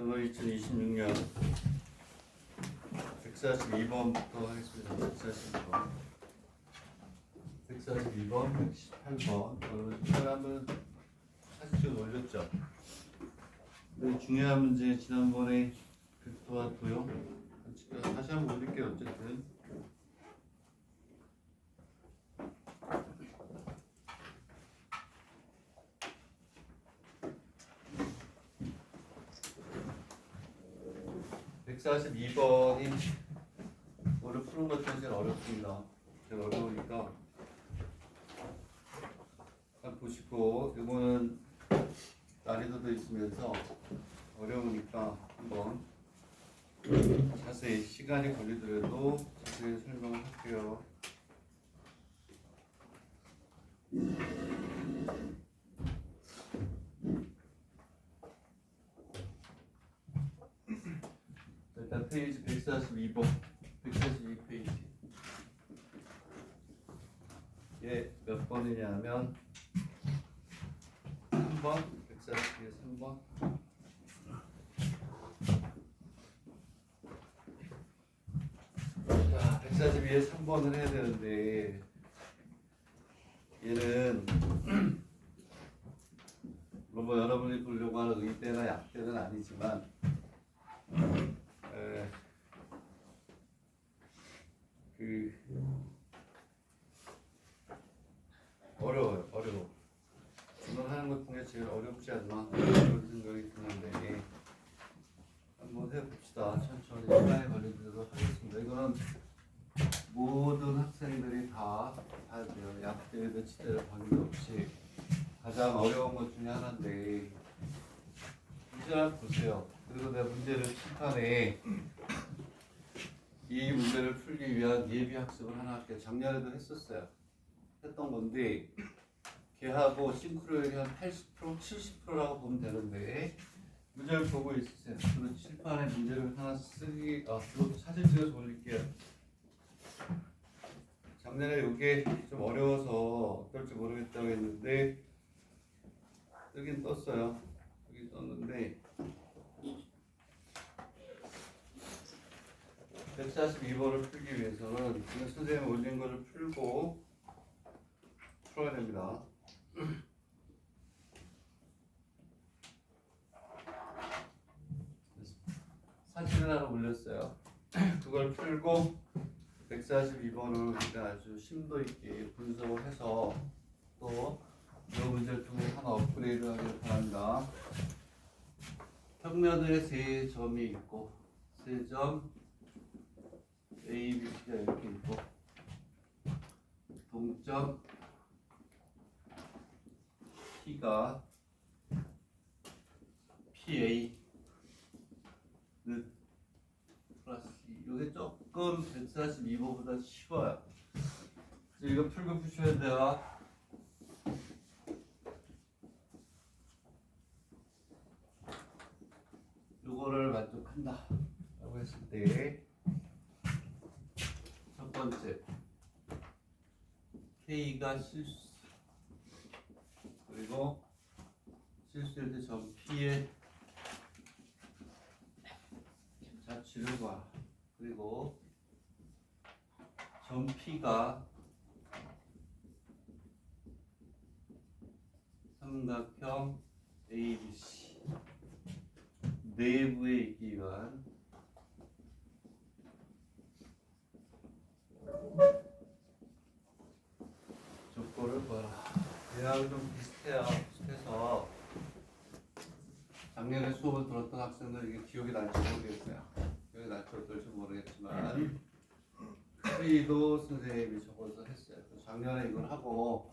오늘 2026년 142번부터 하겠습니다. 142번, 142번, 118번. 오늘 한번 사실 올렸죠. 네, 중요한 문제 지난번에 벡터와 도형 다시 한번 올릴게요. 어쨌든 142번이 오늘 푸는 것 중에 제일 어렵습니다. 제일 어려우니까 딱 보시고, 이거는 난이도도 있으면서 어려우니까 한번 자세히 시간이 걸리더라도 자세히 설명을 할게요. 일단 페이지 142번, 142페이지. 얘 몇 번이냐면 3번, 142에 3번. 자, 142에 3번을 해야 되는데 얘는 뭐 여러분이 보려고 하는 의대나 약대는 아니지만 어려워요. 오늘 하는 것 중에 제일 어렵지 않나 그런 생각이 드는데 한번 해봅시다. 천천히 시간이 걸리도록 하겠습니다. 이거는 모든 학생들이 다 해야 돼요. 약대든 치대든 관계없이 가장 어려운 것 중에 하나인데 문제를 보세요. 그리고 내가 문제를 칠판에 이 문제를 풀기 위한 예비 학습을 하나 할게요. 작년에도 했던 건데 걔하고 싱크로율이 한 80%, 70%라고 보면 되는데 문제를 보고 있으세요. 그리고 칠판에 문제를 하나 그것도 사진 찍어서 올릴게요. 작년에 이게 좀 어려워서 어떨지 모르겠다고 했는데 뜨긴 떴어요. 뜨긴 떴는데 142번을 풀기 위해서는 지금 선생님이 올린 거를 풀고 풀어야 됩니다. 사진을 하나 올렸어요. 그걸 풀고 142번을 우리가 아주 심도 있게 분석을 해서 또 이 문제를 좀 하나 업그레이드 하기를 바랍니다. 평면에 세 점이 있고 세 점 A, B, C가 이렇게 있고 동점 P가 PA 플러스 이게 조금 142번보다 쉬워요. 그래서 이거 풀고 푸셔야 돼요. 요거를 만족한다 라고 했을 때 첫 번째 K가 실수, 그리고 실수일 때 점 P의 자취를 봐. 그리고 점 P가 삼각형 ABC 내부에 있기 위한 조건을 봐라. 얘하고 좀 비슷해서 작년에 수업을 들었던 학생들 이게 기억이 날지 모르겠어요. 기억이 날지 어떨지 모르겠지만 크리도 선생님이 적어서 했어요. 작년에 이걸 하고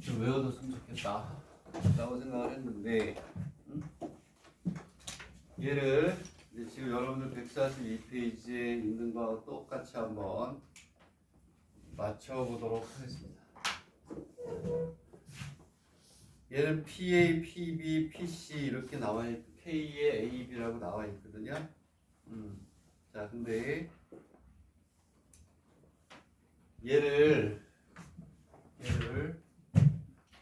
좀 외워뒀으면 좋겠다 라고 생각을 했는데 얘를 이제 지금 여러분들 142페이지에 있는 거와 똑같이 한번 맞춰보도록 하겠습니다. 얘는 PA, PB, PC 이렇게 나와 있고 K에 AB라고 나와 있거든요. 자, 근데 얘를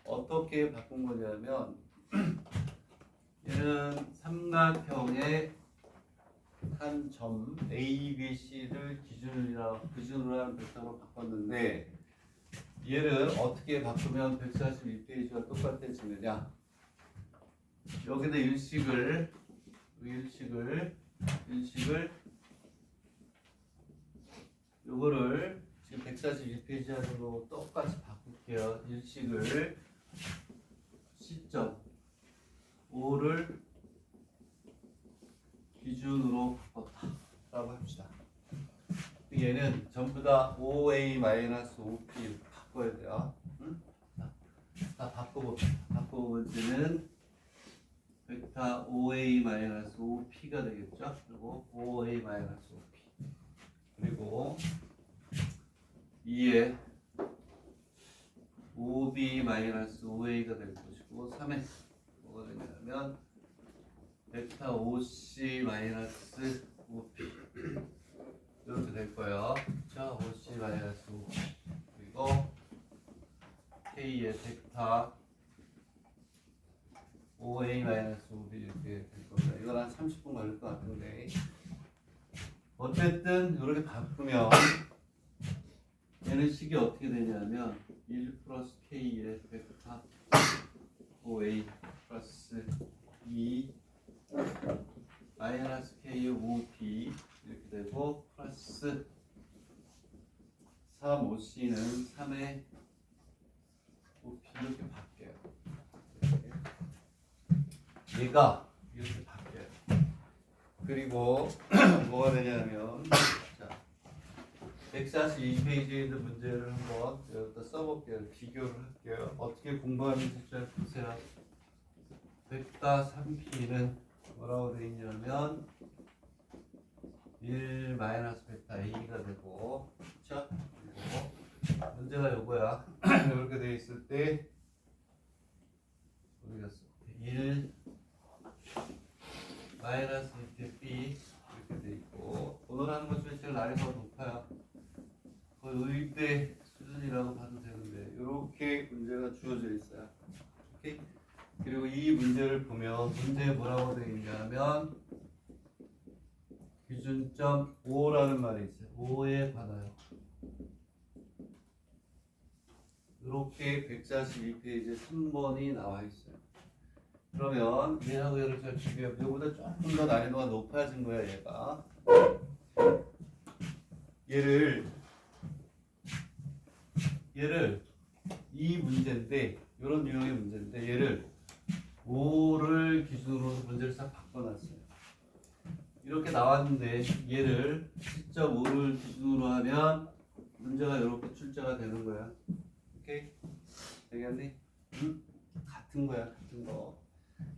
어떻게 바꾼 거냐면 얘는 삼각형의 한 점 A, B, C를 기준으로 하는 벡터로 바꿨는데 얘를 어떻게 바꾸면 142페이지가 똑같아지느냐? 여기다 일식을 요거를 지금 142페이지 하는 거 똑같이 바꿀게요. 일식을 시점 5를 기준으로 바꿨다 라고 합시다. 얘는 전부 다 5a-5p 바꿔야 돼요. 응? 다 바꿔봅시다. 바꿔보면은 벡터 5a-5p가 되겠죠. 그리고 5a-5p 그리고 2에 5b-5a가 될 것이고 3에 뭐가 되냐면 벡터 5c-5p 이렇게 될 거예요. 자, 5c-5p 그리고 k의 벡터 5a-5b 이렇게 될 겁니다. 이건 한 30분 걸릴 것 같은데 어쨌든 이렇게 바꾸면 얘는 식이 어떻게 되냐면 1 플러스 k의 벡터 5a 플러스 2 마이너스 k의 5p 이렇게 되고 플러스 3 5c는 3의 5p 이렇게 바뀌어요. 얘가 이렇게 바뀌어요. 그리고 뭐가 되냐면 자 142페이지에 있는 문제를 한번 여기다 써볼게요. 비교를 할게요. 어떻게 공부하는지 잘 보세요. 벡터 3p는 뭐라고 되어 있냐면 1 마이너스 벡터 a가 되고 그렇죠? 그리고 문제가 요거야. 이렇게 되어 있을 때 모르겠어. 1 마이너스 b 이렇게 되어 있고 오늘 하는 것 중에 제일 난이도가 높아요. 거의 의대 수준이라고 봐도 되는데 이렇게 문제가 주어져 있어요. 오케이? 그리고 이 문제를 보면 문제에 뭐라고 되어 있냐면 기준점 5라는 말이 있어요. 5에 관하여 이렇게 142페이지 3번이 나와 있어요. 그러면 얘하고 얘를 잘 비교해보면 이거보다 조금 더 난이도가 높아진 거야. 얘가 얘를 이 문제인데 이런 유형의 문제인데 얘를 5를 기준으로 문제를 싹 바꿔놨어요. 이렇게 나왔는데 얘를 시점 5를 기준으로 하면 문제가 이렇게 출제가 되는 거야. 오케이? 되겠니? 응? 같은 거야, 같은 거.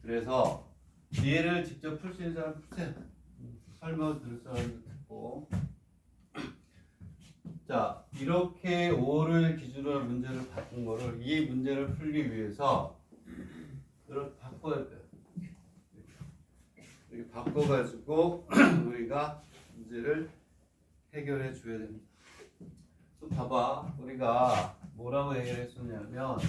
그래서 얘를 직접 풀 수 있는 사람 푸세요. 설명 들을 사람도 듣고. 자, 이렇게 5를 기준으로 한 문제를 바꾼 거를 이 문제를 풀기 위해서 이렇게 바꿔야 돼요. 이렇게 바꿔가지고 우리가 문제를 해결해 줘야 됩니다. 또 봐봐, 우리가 뭐라고 해결했었냐면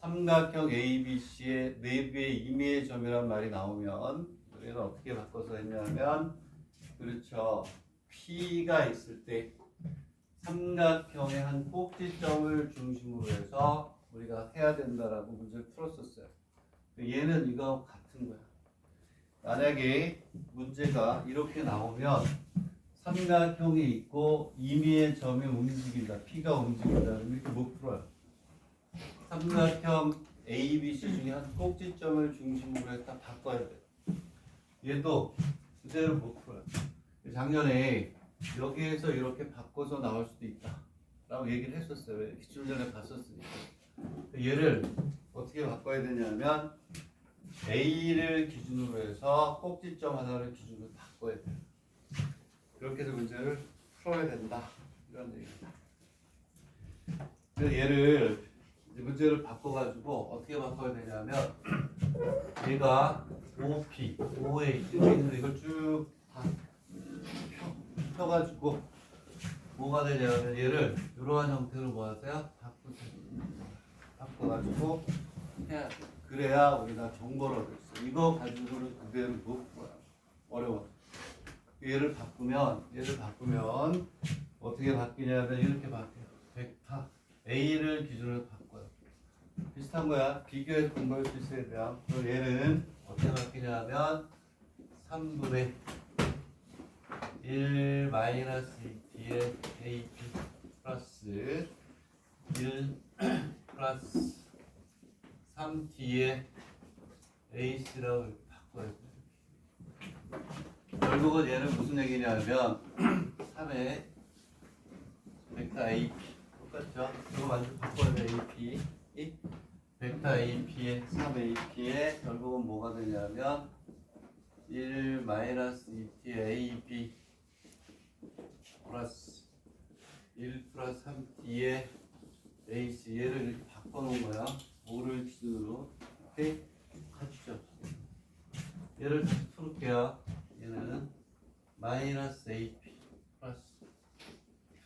삼각형 ABC의 내부의 임의의 점이란 말이 나오면 우리는 어떻게 바꿔서 했냐면 그렇죠. P가 있을 때 삼각형의 한 꼭지점을 중심으로 해서 우리가 해야 된다라고 문제를 풀었었어요. 얘는 이거하고 같은 거야. 만약에 문제가 이렇게 나오면 삼각형이 있고 임의의 점이 움직인다. P가 움직인다. 이렇게 못 풀어요. 삼각형 ABC 중에 한 꼭지점을 중심으로 해서 바꿔야 돼요. 얘도 그대로 못 풀어요. 작년에 여기에서 이렇게 바꿔서 나올 수도 있다 라고 얘기를 했었어요. 기출 전에 봤었으니까. 얘를 어떻게 바꿔야 되냐면 A를 기준으로 해서 꼭지점 하나를 기준으로 바꿔야 돼요. 그렇게 해서 문제를 풀어야 된다 이런 얘기입니다. 그래서 얘를 이제 문제를 바꿔가지고 어떻게 바꿔야 되냐면 얘가 5P, 5A 이렇게 있는데 이걸 쭉 다 펴가지고 뭐가 되냐면 얘를 이러한 형태로 뭐 하세요? 바꿔가지고 해야 돼요. 그래야 우리가 정보를 얻을 수 있어. 이거 가지고는 그대로 못 풀어요. 어려워. 얘를 바꾸면 어떻게 바뀌냐면 이렇게 바뀌어요. 벡터 A를 기준으로 바꿔요. 비슷한 거야. 비교해서 공부할 수 있어야 돼요. 그럼 얘는 어떻게 바뀌냐면 3분의 1 마이너스 2t의 AP 플러스 1 플러스 3t의 AC라고 이렇게 바꿔야 돼. 결국은 얘는 무슨 얘기냐면 3의 벡터 AP 똑같죠? 이거 완전 바꿔야 돼. AP 벡터 AP의 3AP의 결국은 뭐가 되냐면 1 마이너스 2t의 AB 플러스 1 플러스 3t의 AC 얘를 이렇게 바꿔놓은 거야. 5를 기준으로. 오케이? 같죠? 얘를 다시 풀을게요. 얘는 마이너스 AP 플러스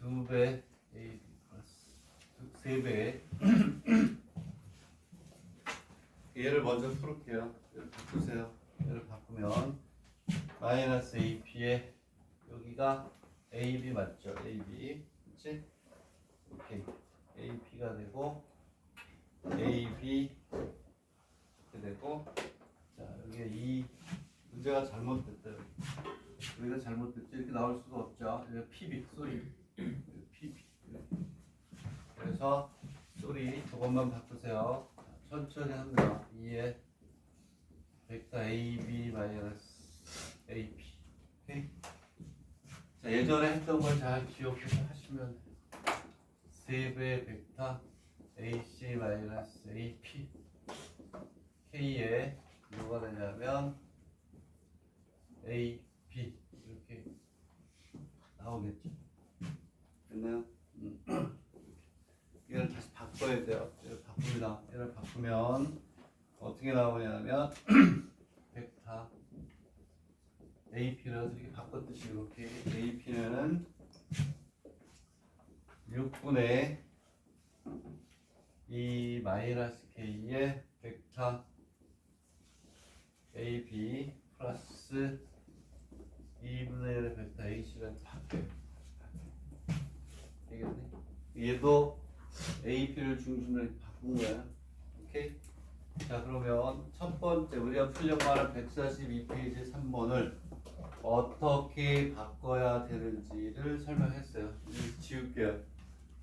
2배 AB 플러스 3배 얘를 먼저 풀을게요. 얘를 바꾸세요. 얘를 바꾸면 마이너스 AP에 여기가 AB 맞죠? AB 그치? 오케이. AP가 되고 AB 이렇게 되고 자 여기에 이 문제가 잘못됐다. 여기가 잘못됐지 이렇게 나올 수가 없죠. 여기 PB 쏘리 PB 그래서 쏘리 저것만 바꾸세요. 천천히 합니다. 2에 벡터 AB 마이너스 AP 오케이? 자 예전에 했던 걸 잘 기억해서 하시면 돼요. 3배의 벡터 AC 마이너스 AP K에 뭐가 되냐면 AP 이렇게 나오겠죠. 됐나요? 얘를 다시 바꿔야 돼요. 얘를 바꿉니다. 얘를 바꾸면 어떻게 나오냐면 벡터 AP를 이렇게 바꿨듯이 이렇게 AP는 6분의 2 마이너스 K의 벡터 AB 플러스 2분의 1의 벡터 AC를 바뀌어요. 되겠네? 얘도 AP를 중심으로 바꾼 거야. 오케이? 자 그러면 첫 번째 우리가 풀려고 하는 142페이지 3번을 어떻게 바꿔야 되는지를 설명했어요. 이거 지울게요.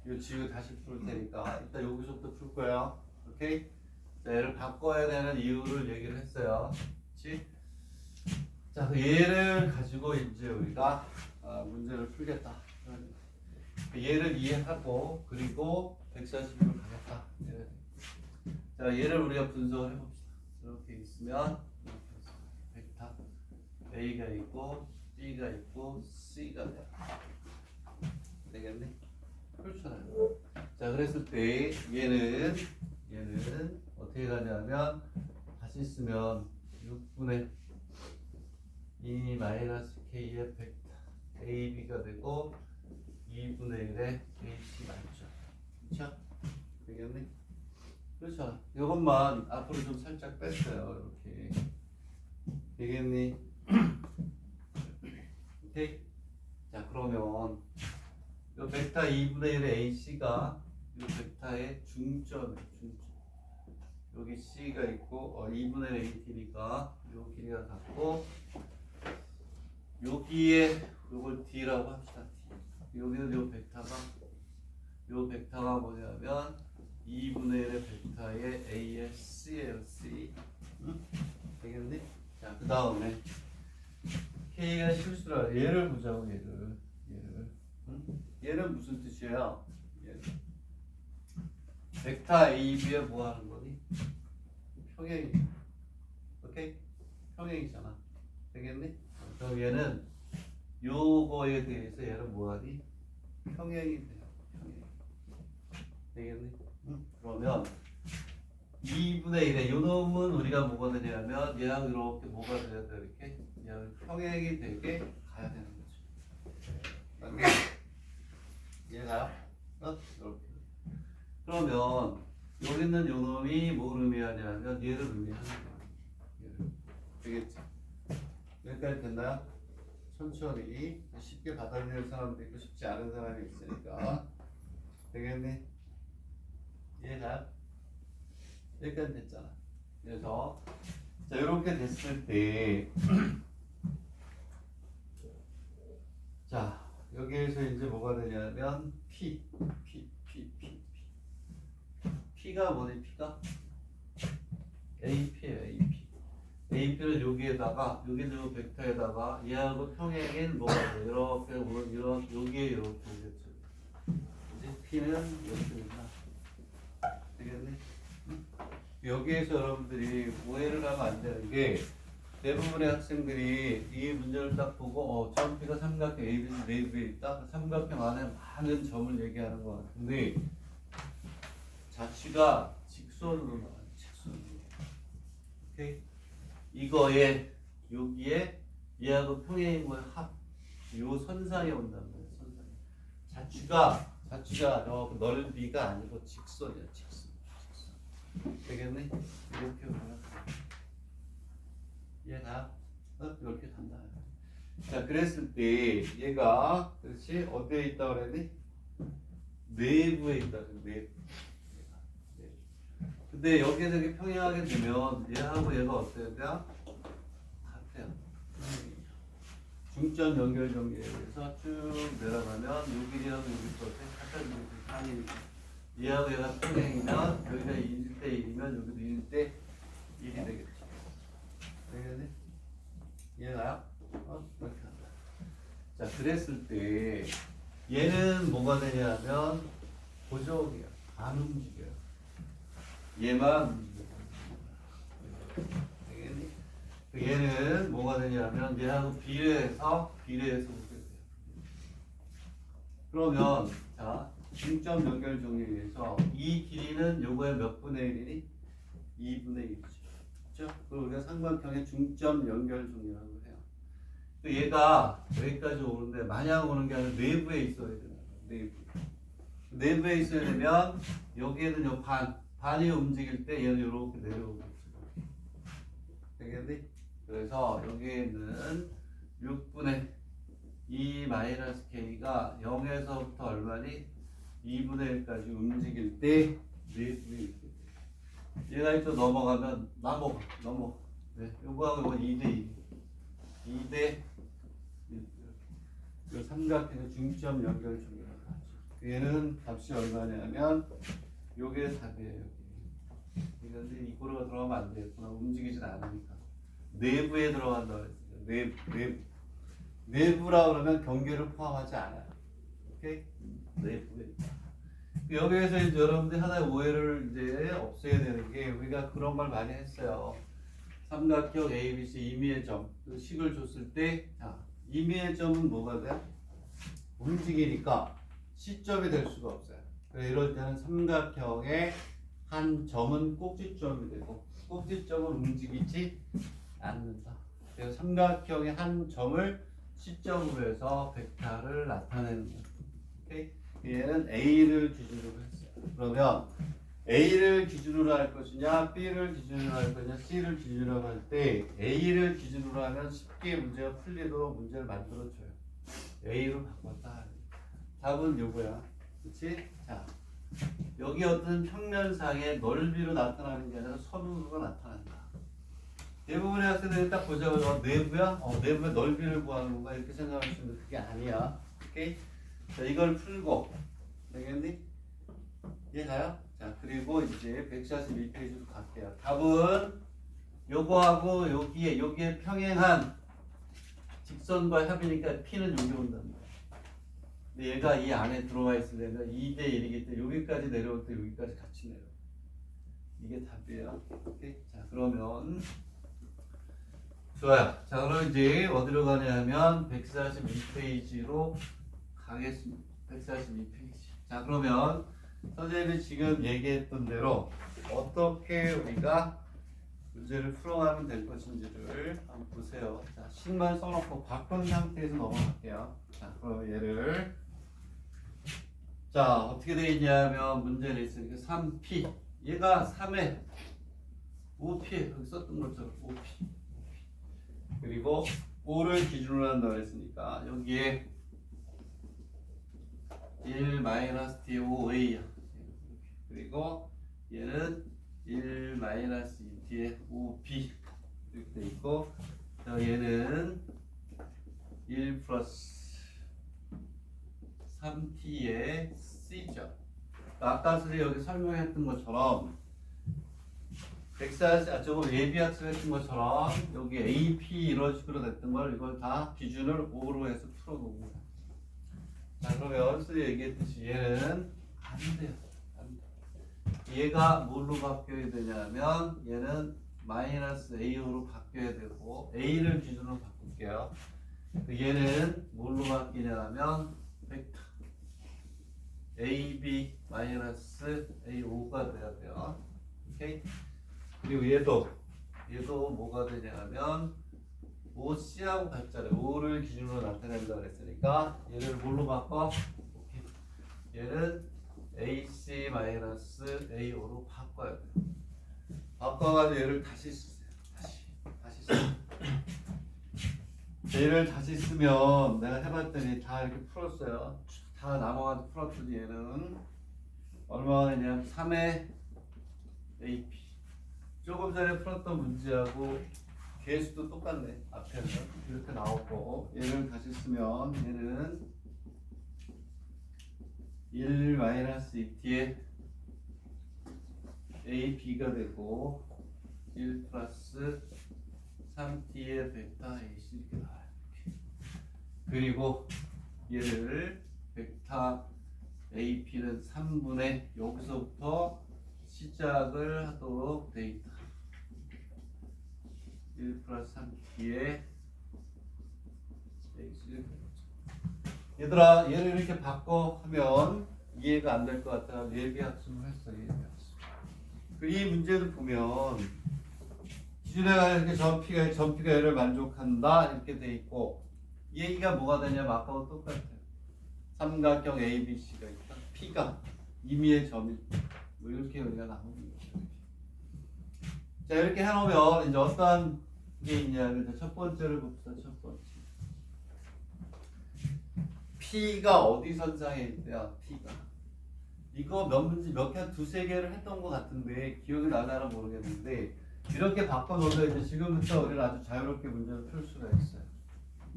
이거 지우고 다시 풀 테니까 일단 여기서부터 풀 거야. 오케이? 자 얘를 바꿔야 되는 이유를 얘기를 했어요. 그렇지? 자 그 얘를 가지고 이제 우리가 문제를 풀겠다. 얘를 이해하고 그리고 142를 가겠다. 자 얘를 우리가 분석을 해봅시다. 이렇게 있으면 벡터 A가 있고 B가 있고 C가 돼. 되겠네? 그렇잖아요. 자 그랬을 때 얘는 어떻게 가냐면 다시 쓰면 6분의 2 마이너스 K의 벡터 AB가 되고 2분의 1의 AC 맞죠? 그렇죠? 되겠네? 그렇죠. 이것만 앞으로 좀 살짝 뺐어요. 이렇게 되겠니? 오케이. 자 그러면 이 벡터 2분의 1의 AC가 이 벡터의 중점. 여기 C가 있고 2분의 1의 AT니까 이 길이가 같고 여기에 이걸 D라고 합시다. D. 여기는 이 벡터가 뭐냐면 2분의 1의 벡터의 A의 C예요. C. 응? 되겠니? 자 그 다음에 K가 실수라. 얘를 보자고 얘를. 응? 얘는 무슨 뜻이에요? 얘는 벡터 AB에 뭐 하는 거니? 평행이. 오케이? 평행이잖아. 되겠니? 그럼 얘는 요거에 대해서 얘는 뭐 하니? 평행이 돼요. 평행. 되겠니? 응? 그러면 2분의 1에 요 놈은 우리가 뭐가 되냐면 얘랑 이렇게 뭐가 돼야 돼? 이렇게 얘랑 평행이 되게 가야 되는 거죠. 얘가 이렇게. 그러면 여기 있는 요 놈이 뭘 의미하냐면 얘를 의미하는 거야. 얘를. 되겠지? 여기까지 됐나요? 천천히 쉽게 받아들일 사람도 있고 쉽지 않은 사람이 있으니까 되겠니? 이해가? 여기까지 됐잖아. 그래서 자 이렇게 됐을 때 자 여기에서 이제 뭐가 되냐면 P가 뭐니? P가 AP예요. AP를 여기에다가 여기는 벡터에다가 얘하고 평행인 뭐가 돼? 이렇게 이런 여기에 이렇게 되겠죠. 이제 P는 이렇게 된다. 되겠네? 여기에서 여러분들이 오해를 하면 안 되는 게 대부분의 학생들이 이 문제를 딱 보고 점피가 삼각형 ABC 내부에 있다. 삼각형 안에 많은 점을 얘기하는 것 같은데 자취가 직선으로 나와요. 직선으로. 오케이? 이거에 여기에 얘하고 평행인 거에 요 선상에 온단 말이에요. 선상. 자취가 넓이가 아니고 직선이야. 직선. 되겠네? 이렇게 보면 얘가 이렇게 간다. 자, 그랬을 때 얘가 그렇지 어디에 있다 그랬니? 내부에 있다. 내부. 근데 여기에서 이렇게 평행하게 되면 얘하고 얘가 어때요? 같아요. 중점 연결 정리에 의해서 쭉 내려가면 요 길이하고 여기 있을 때 같은 얘하고 얘가 평행이면 여기가 1대 1이면 여기도 1대 1이 되겠죠. 되겠네? 이해가요? 이렇게 한다. 자, 그랬을 때 얘는 뭐가 되냐면 고정이야. 안 움직여요. 얘만 움직여요. 되겠니? 얘는 뭐가 되냐면 얘하고 비례해서 오게 돼요. 그러면 자 중점 연결 정리에 의해서 이 길이는 요거의 몇 분의 1이니? 2분의 1이죠. 그렇죠? 그리고 우리가 삼각형의 중점 연결 정리라고 해요. 또 얘가 여기까지 오는데 마냥 오는 게 아니라 내부에 있어야 되는 거예요. 내부에 있어야 되면 여기에는 요 반이 움직일 때 얘는 이렇게 내려오겠죠. 되겠니? 그래서 여기에는 6분의 2 마이너스 k가 0에서부터 얼마니? 2분의 1까지 움직일 때 내부에 있게 돼. 얘가 또 넘어가면 넘어가. 네, 요거하고 이거 2대 2대 1. 이 삼각형의 중점 연결 중이라고 하죠. 얘는 값이 얼마냐면 요게 답이에요. 그런데 이거로 들어가면 안 되겠구나. 움직이진 않으니까. 내부에 들어간다고 했어요. 내부라 그러면 경계를 포함하지 않아요. 오케이? 내부에. 여기에서 이제 여러분들이 하나의 오해를 이제 없애야 되는 게 우리가 그런 말 많이 했어요. 삼각형 ABC 임의의 점, 그 식을 줬을 때, 자, 임의의 점은 뭐가 돼? 움직이니까 시점이 될 수가 없어요. 이럴 때는 삼각형의 한 점은 꼭지점이 되고 꼭지점은 움직이지 않는다. 그래서 삼각형의 한 점을 시점으로 해서 벡터를 나타내는 거예요. 오케이? 얘는 A를 기준으로 했어요. 그러면 A를 기준으로 할 것이냐, B를 기준으로 할 것이냐, C를 기준으로 할 때 A를 기준으로 하면 쉽게 문제가 풀리도록 문제를 만들어줘요. A로 바꿨다. 답은 요거야. 그렇지? 자, 여기 어떤 평면상의 넓이로 나타나는 게 아니라 선으로 나타난다. 대부분의 학생들이 딱 보자마자 내부야? 내부의 넓이를 구하는 건가? 이렇게 생각할 수 있는데 그게 아니야. 오케이? 자, 이걸 풀고 되겠니? 이해가요? 자, 그리고 이제 142페이지로 갈게요. 답은 요거하고 여기에 평행한 직선과 합이니까 P는 여기 온답니다. 근데 얘가 이 안에 들어와 있으려면 2대 1이기 때문에 여기까지 내려올 때 여기까지 같이 내려. 이게 답이에요. 오케이? 자, 그러면 좋아요. 자, 그럼 이제 어디로 가냐면 142페이지로 가겠습니다. 142페이지. 자, 그러면 선생님이 지금 얘기했던 대로 어떻게 우리가 문제를 풀어가면 될 것인지를 한번 보세요. 자, 식만 써놓고 바꾼 상태에서 넘어갈게요. 자, 그럼 얘를 자, 어떻게 되어 있냐면 문제를 있으니까 3P 얘가 3의 5P 여기 썼던 것처럼 5P 그리고 5를 기준으로 한다 그랬으니까 여기에 1-T의 5A야. 그리고 얘는 1-2T의 5B 이렇게 돼 있고 얘는 1 플러스 3T의 C죠. 아까 여기 설명했던 것처럼 저거 예비학습했던 것처럼 여기 AP 이런 식으로 됐던 걸 이걸 다 기준을 5로 해서 풀어놓은 거야. 자 그러면 선생님이 얘기했듯이 얘는 안 돼요. 안 돼. 얘가 뭘로 바뀌어야 되냐면 얘는 마이너스 A로 바뀌어야 되고 A를 기준으로 바꿀게요. 얘는 뭘로 바뀌냐면 벡터 AB 마이너스 A5가 돼야 돼요. 오케이? 그리고 얘도 뭐가 되냐면 5C하고 같잖아요. 5를 기준으로 나타낸다 그랬으니까 얘를 뭘로 바꿔? 오케이. 얘는 AC-A5로 바꿔야 돼요. 바꿔가지고 얘를 다시 쓰세요. 다시 쓰세요. 얘를 다시 쓰면 내가 해봤더니 다 이렇게 풀었어요. 다 나눠가지고 풀었더니 얘는 얼마가 되냐면 3의 AP 조금 전에 풀었던 문제하고 개수도 똑같네. 앞에는 이렇게 나오고 얘를 다시 쓰면 얘는 1-2T의 AB가 되고 1 플러스 3T의 벡터 AC 이렇게 나와요. 그리고 얘를 벡터 AP는 3분의 여기서부터 시작을 하도록 돼 있다. 1 플러스 3T의 AC 얘들아 얘를 이렇게 바꿔 하면 이해가 안 될 것 같아. 예비학습을 했어. 예비학습. 이 문제를 보면 기준에 이렇게 전피가 얘를 만족한다 이렇게 돼 있고 이 얘기가 뭐가 되냐면 아까와 똑같아요. 삼각형 ABC가 있다. P가 임의의 점이 뭐 이렇게 우리가 나오는 거죠. 자 이렇게 해놓으면 이제 어떤 게 있냐면 첫 번째를 봅시다. 첫 번째 P가 어디 선상에 있대요? P가 이거 몇 문제 몇 개 두세 개를 했던 것 같은데 기억이 나나는 모르겠는데 이렇게 바꿔놓으면 이제 지금부터 우리는 아주 자유롭게 문제를 풀 수가 있어요.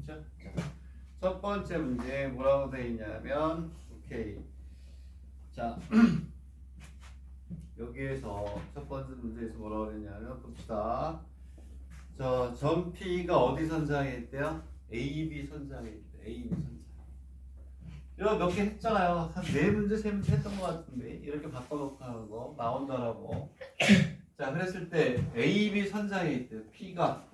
그렇죠? 첫 번째 문제 뭐라고 돼 있냐면 오케이. 자 여기에서 첫 번째 문제에서 뭐라고 했냐면 봅시다. 점 P가 어디 선상에 있대요? AB 선상에 있대. AB 선상. 이거 몇 개 했잖아요. 한 4문제, 3문제 했던 것 같은데 이렇게 바꿔놓고 하는 거 나온다라고. 자 그랬을 때 AB 선상에 있대요. P가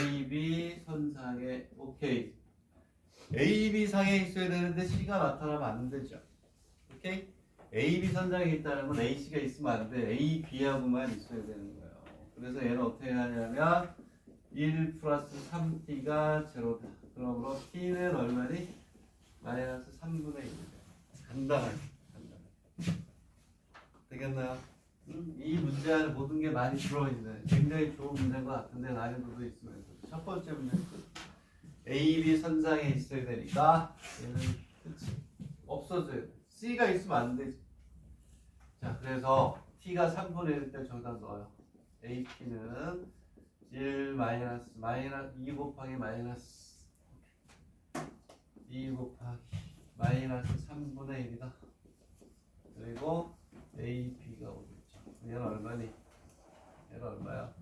AB 선상에 오케이. AB 상에 있어야 되는데 C가 나타나면 안 되죠. 오케이? AB 선상에 있다는 건 AC가 있으면 안 돼. AB하고만 있어야 되는 거예요. 그래서 얘는 어떻게 하냐면 1 플러스 3T가 제로다. 그러므로 T는 얼마니? 마이너스 3분의 1. 간단하게. 되겠나요? 이 문제 안에 모든 게 많이 들어있네. 굉장히 좋은 문제인 것 같은데 난이도도 있으면서. 첫 번째 문제 끝. AB 선상에 있어야 되니까 얘는 끝이 없어져야 돼. C가 있으면 안 되지. 자 그래서 T가 3분의 1일 때 저기다 넣어요. AP는 1 마이너스 2 곱하기 마이너스 2 곱하기 마이너스 3분의 1이다. 그리고 AP가 오겠죠. 얘는 얼마니? 얘는 얼마야?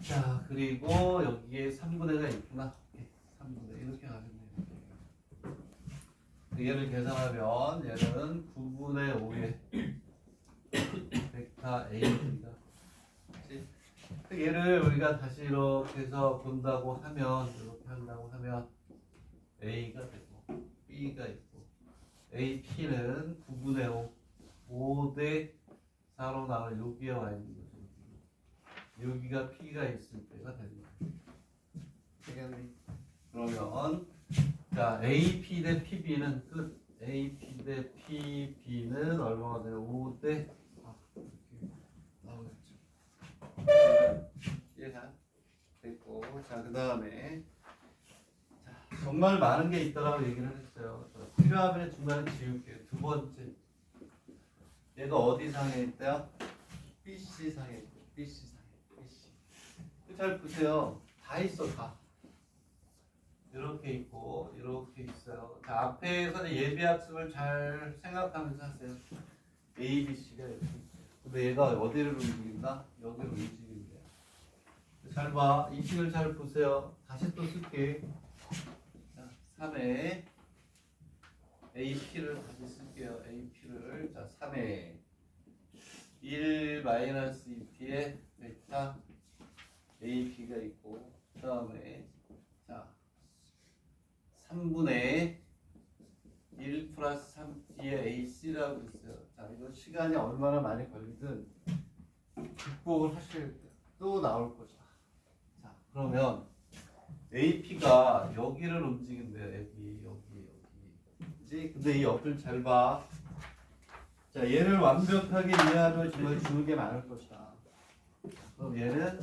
자 그리고 여기에 3분의 1가 있구나. 3분의 1 이렇게 가면 돼요. 얘를 계산하면 얘는 9분의 5의 벡터 AP가 얘를 우리가 다시 이렇게 해서 본다고 하면 이렇게 한다고 하면 A가 되고 B가 있고 AP는 9분의 5 대 4로 나올 여기에 와 있는 거죠. 여기가 P가 있을 때가 되는 거예요. 되겠니? 그러면 자 AP 대 PB는 끝. AP 대 PB는 얼마가 돼요? 5 대 4 이렇게 나오겠죠. 이해가 됐고, 자, 그 다음에 정말 많은 게 있다라고 얘기를 했어요. 필요하면 중간에 지울게요. 두 번째, 얘가 어디 상에 있대요? BC 상에 있고, BC 상에 BC. 잘 보세요. 다 있어, 다. 이렇게 있고 이렇게 있어요. 자, 앞에서 예비 학습을 잘 생각하면서 하세요. A, B, C가 이렇게 있어요. 근데 얘가 어디를 움직인다? 여기를 움직인대요. 잘 봐. 이 식을 잘 보세요. 다시 또 쓸게. 자, 3에 AP를 다시 쓸게요. AP를. 자, 3에 1 마이너스 2T에 베타 AP가 있고, 그 다음에 자 3분의 1 플러스 3t의 AC라고 있어요. 자, 이거 시간이 얼마나 많이 걸리든 극복을 하셔야 돼요. 또 나올 것이다. 자, 그러면 AP가 여기를 움직인대요. 여기. 그지? 근데 이 옆을 잘 봐. 자, 얘를 완벽하게 이해하면 정말 주는 게 많을 것이다. 그럼 얘는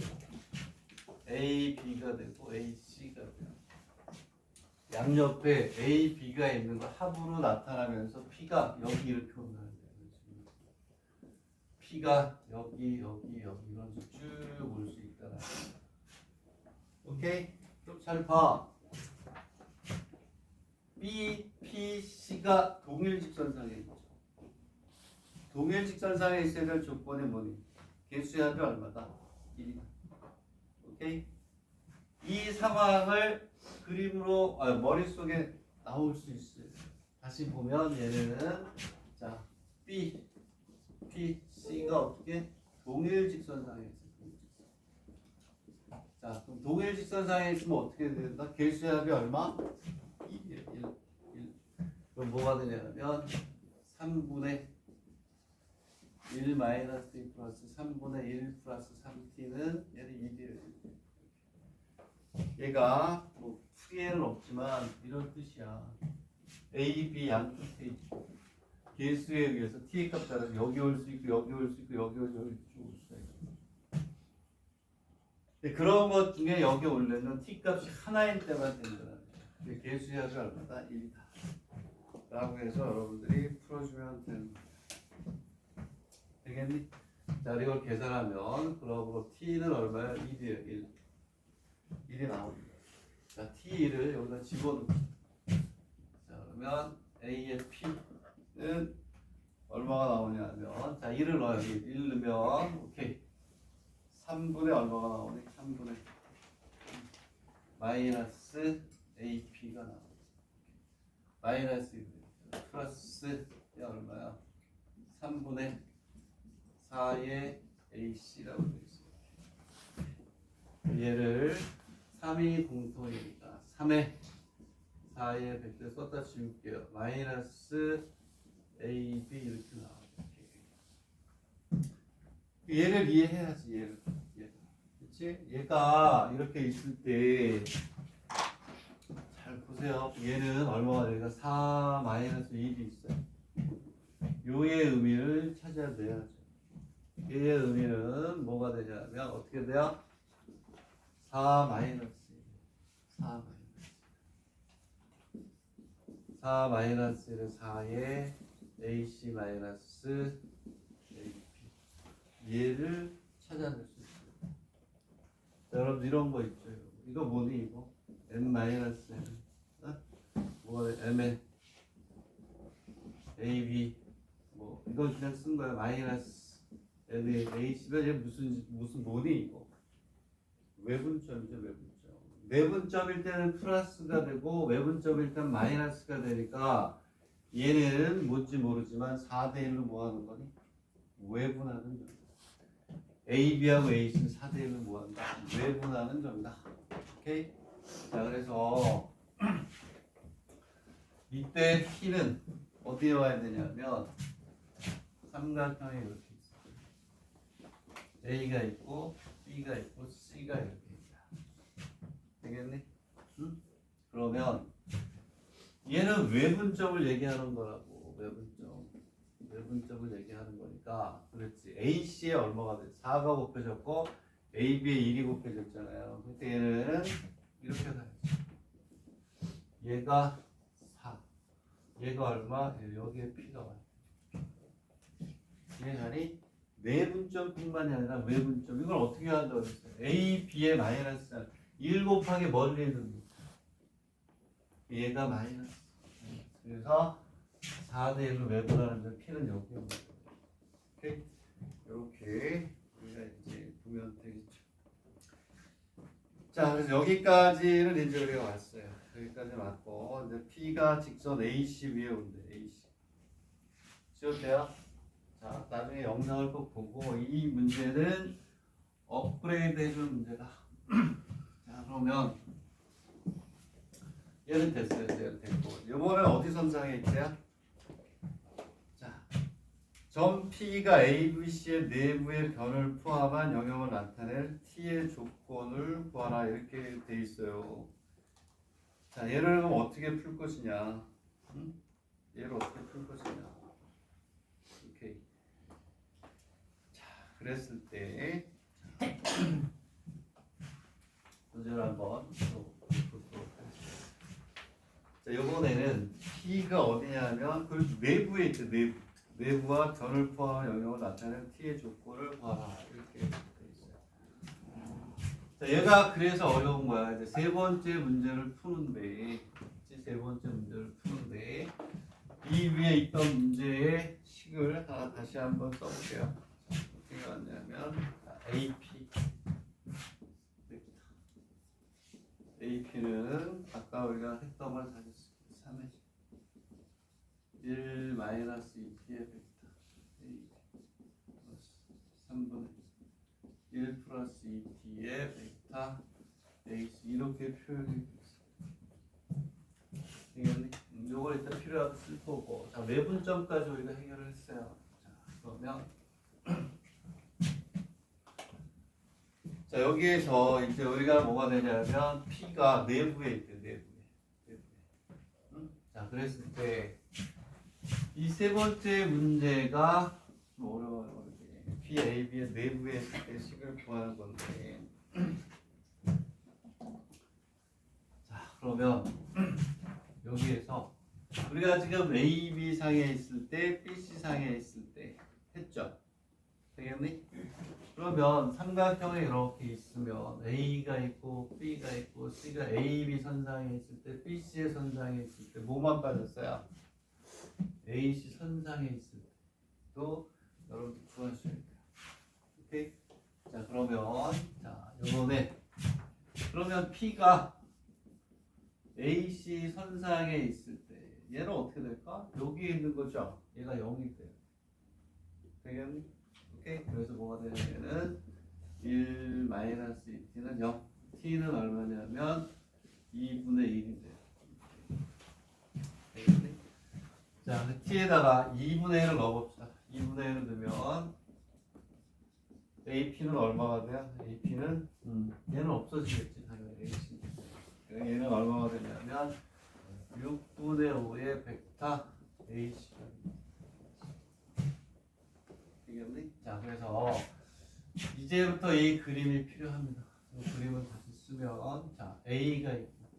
AB가 되고 AC가 돼요. 양옆에 A, B가 있는 거 합으로 나타나면서 P가 여기 이렇게 온다는 거예요. P가 여기 이런 식으로 쭉 올 수 있다는 거예요. 오케이? 그럼 잘 봐. B, P, C가 동일 직선상에 있죠. 동일 직선상에 있어야 될 조건이 뭐니? 개수의 합이 얼마다? 1이다. 오케이? 이 상황을 그림으로 머릿속에 나올 수 있어요. 다시 보면 얘는 자 B, P, C가 어떻게 동일 직선상에 있어요. 자, 그럼 동일 직선상에 있으면 어떻게 된다? 개수의 합이 얼마? 1. 그럼 뭐가 되냐면 3분의 1 마이너스 2 플러스 3분의 1 플러스 3t는 얘는 1이에요. 얘가 뭐 풀이에는 없지만 이런 뜻이야. A, B 양 끝에 있고 개수에 의해서 t의 값 따라서 여기 올 수 있고 여기 올 수 있고 여기 올 수 있고. 근데 그런 것 중에 여기 올려는 t 값이 하나인 때만 된다는 거야. 개수의 합이 얼마다? 1이다. 라고 해서 여러분들이 풀어주면 되는 거야. 되겠니? 자, 이걸 계산하면 그러므로 t는 얼마야? 1이에요. 1이 나옵니다. 자, T1을 여기다 집어넣습니다. 자, 그러면 A의 P는 얼마가 나오냐면, 자, 1을 넣어요. 1 넣으면, 오케이. 3분의 얼마가 나오니? 3분의 마이너스 AP가 나옵니다. 마이너스 1, 플러스 얼마야? 3분의 4의 AC라고 되어 있습니다. 얘를 3이 공통이니까 3에 4에 100대 썼다 지울게요. 마이너스 AB 이렇게 나와요. 얘를 이해해야지. 얘를. 그치? 얘가 이렇게 있을 때 잘 보세요. 얘는 얼마가 되니까 4 마이너스 1이 있어요. 요의 의미를 찾아내야죠. 얘의 의미는 뭐가 되냐면 어떻게 돼요? 4 마이너스 1은 4에 AC 마이너스 AP 얘를 찾아낼 수 있어요. 자, 여러분 이런 거 있죠. 이거 뭐니 이거? M 마이너스 N 뭐가 돼? M에 AB 뭐 이거 그냥 쓴 거야. 마이너스 N에 H가 이게 무슨 뭐니 이거? 외분점이죠. 외분점일 때는 플러스가 되고 외분점일 때는 마이너스가 되니까 얘는 뭔지 모르지만 4대 1로 뭐 하는 거니? 외분하는 점. AB하고 AC는 4대 1로 뭐 한다? 외분하는 점이다. 오케이? 자, 그래서 이때 T는 어디에 와야 되냐면 삼각형이 이렇게 있어요. A가 있고 B가 있고 C가 이렇게 있다. 되겠니? 응? 그러면 얘는 외분점을 얘기하는 거라고. 외분점을 얘기하는 거니까. 그렇지. AC에 얼마가 돼? 4가 곱해졌고 AB에 1이 곱해졌잖아요. 그때 얘는 이렇게 가야지. 얘가 4. 얘가 얼마? 여기에 P가 와요. 얘는 내분점뿐만이 아니라 외분점. 이걸 어떻게 한다고 했어요? A, B의 마이너스 1 곱하기 멀리 있는 얘가 마이너스. 그래서 4대 1로 외분하는데 P는 여기에 오는 거예요. 오케이? 이렇게 우리가 이제 보면 되겠죠. 자, 그래서 여기까지는 이제 우리가 왔어요. 여기까지 왔고 이제 P가 직선 AC 위에 온대. AC. 지워도 돼요? 자, 나중에 영상을 꼭 보고 이 문제는 업그레이드 해주는 문제다. 자, 그러면 얘는 됐어요. 얘는 됐고 이번엔 어디 선상에 있대요? 자, 점 P가 ABC의 내부의 변을 포함한 영역을 나타낼 T의 조건을 구하라 이렇게 돼 있어요. 자, 얘를 그럼 어떻게 풀 것이냐? 응? 얘를 어떻게 풀 것이냐? 오케이. 자, 그랬을 때 문제를 한번 보도록 하겠습니다. 자, 이번에는 P가 어디냐면 그 내부에 있죠. 내부와 변을 포함한 영역을 나타내는 T의 조건을 구하라 이렇게 돼 있어요. 자, 얘가 그래서 어려운 거야. 이제 세 번째 문제를 푸는데 이 위에 있던 문제의 식을 하나 다시 한번 써볼게요. 어떻게 왔냐면 AP는 아까 우리가 했던 걸 다시 쓸게요. 3의 1 마이너스 2p의 벡터 A 플러스 3분의 1 플러스 2t의 벡터 AC 이렇게 표현이 되겠네. 요걸 일단 필요하게 쓸 거고. 자, 외분점까지 우리가 해결을 했어요. 자, 그러면 자, 여기에서 이제 우리가 뭐가 되냐면 P가 내부에 있대. 내부에. 응? 자, 그랬을 때 이 세 번째 문제가 좀 어려워요. PAB의 내부에 있을 때 식을 구하는 건데. 자, 그러면 여기에서 우리가 지금 AB 상에 있을 때, BC 상에 있을 때 했죠. 되겠니? 그러면 삼각형이 이렇게 있으면 A가 있고 B가 있고 C가 AB 선상에 있을 때, BC의 선상에 있을 때 뭐만 빠졌어요? AC 선상에 있을 때도 여러분들 구할 수 있어요. 오케이? 자, 그러면 자, 요번에 그러면 P가 AC 선상에 있을 때 얘는 어떻게 될까? 여기에 있는 거죠. 얘가 0이 돼요. 되겠니? 오케이? 그래서 뭐가 되냐면은 1 마이너스 2t는 0. t는 얼마냐면 2분의 1이 돼요. 되겠니? 자, 그 t에다가 2분의 1을 넣어봅시다. 2분의 1을 넣으면 AP는 얼마가 돼요? AP는 얘는 없어지겠지. 당연히 AC. 얘는 얼마가 되냐면 6분의 5의 벡터 AC. 되겠니? 자, 그래서 이제부터 이 그림이 필요합니다. 이 그림을 다시 쓰면 자, A가 있고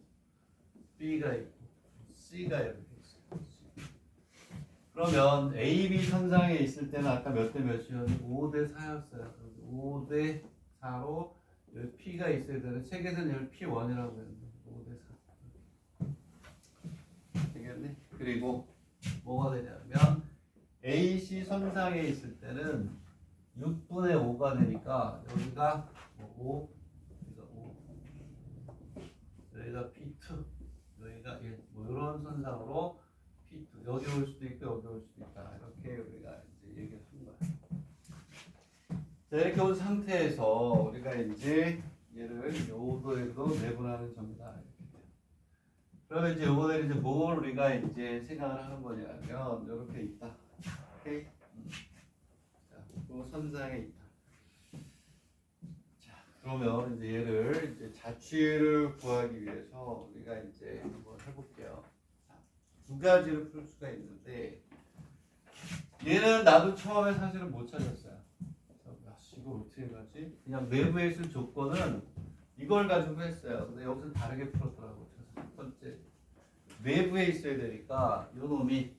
B가 있고 C가 이렇게 있어요. 그러면 AB 선상에 있을 때는 아까 몇 대 몇이었는데 5대 4였어요. 5대 4로 여기 P가 있어야 되는 책에서는 여기 P1이라고 했는데 5대 4 되겠니? 그리고 뭐가 되냐면 AC 선상에 있을 때는 6분의 5가 되니까 여기가 5, 여기가 P2, 여기가 1, 뭐 이런 선상으로 P2 여기 올 수도 있고 여기 올 수도 있다. 이렇게 우리가 이제 얘기를 한 거야. 자, 이렇게 온 상태에서 우리가 이제 얘를 요도에도 내분하는 점이다. 이렇게 돼요. 그러면 이제 요거를 이제 뭘 우리가 이제 생각을 하는 거냐면 이렇게 있다. 오케이? 자, 그 선상에 있다. 자, 그러면 이제 얘를 이제 자취를 구하기 위해서 우리가 이제 한번 해볼게요. 자, 두 가지로 풀 수가 있는데 얘는 나도 처음에 사실은 못 찾았어요. 이거 어떻게 가지? 그냥 내부에 있을 조건은 이걸 가지고 했어요. 근데 여기서 다르게 풀었더라고. 그래서 첫 번째 내부에 있어야 되니까 이 놈이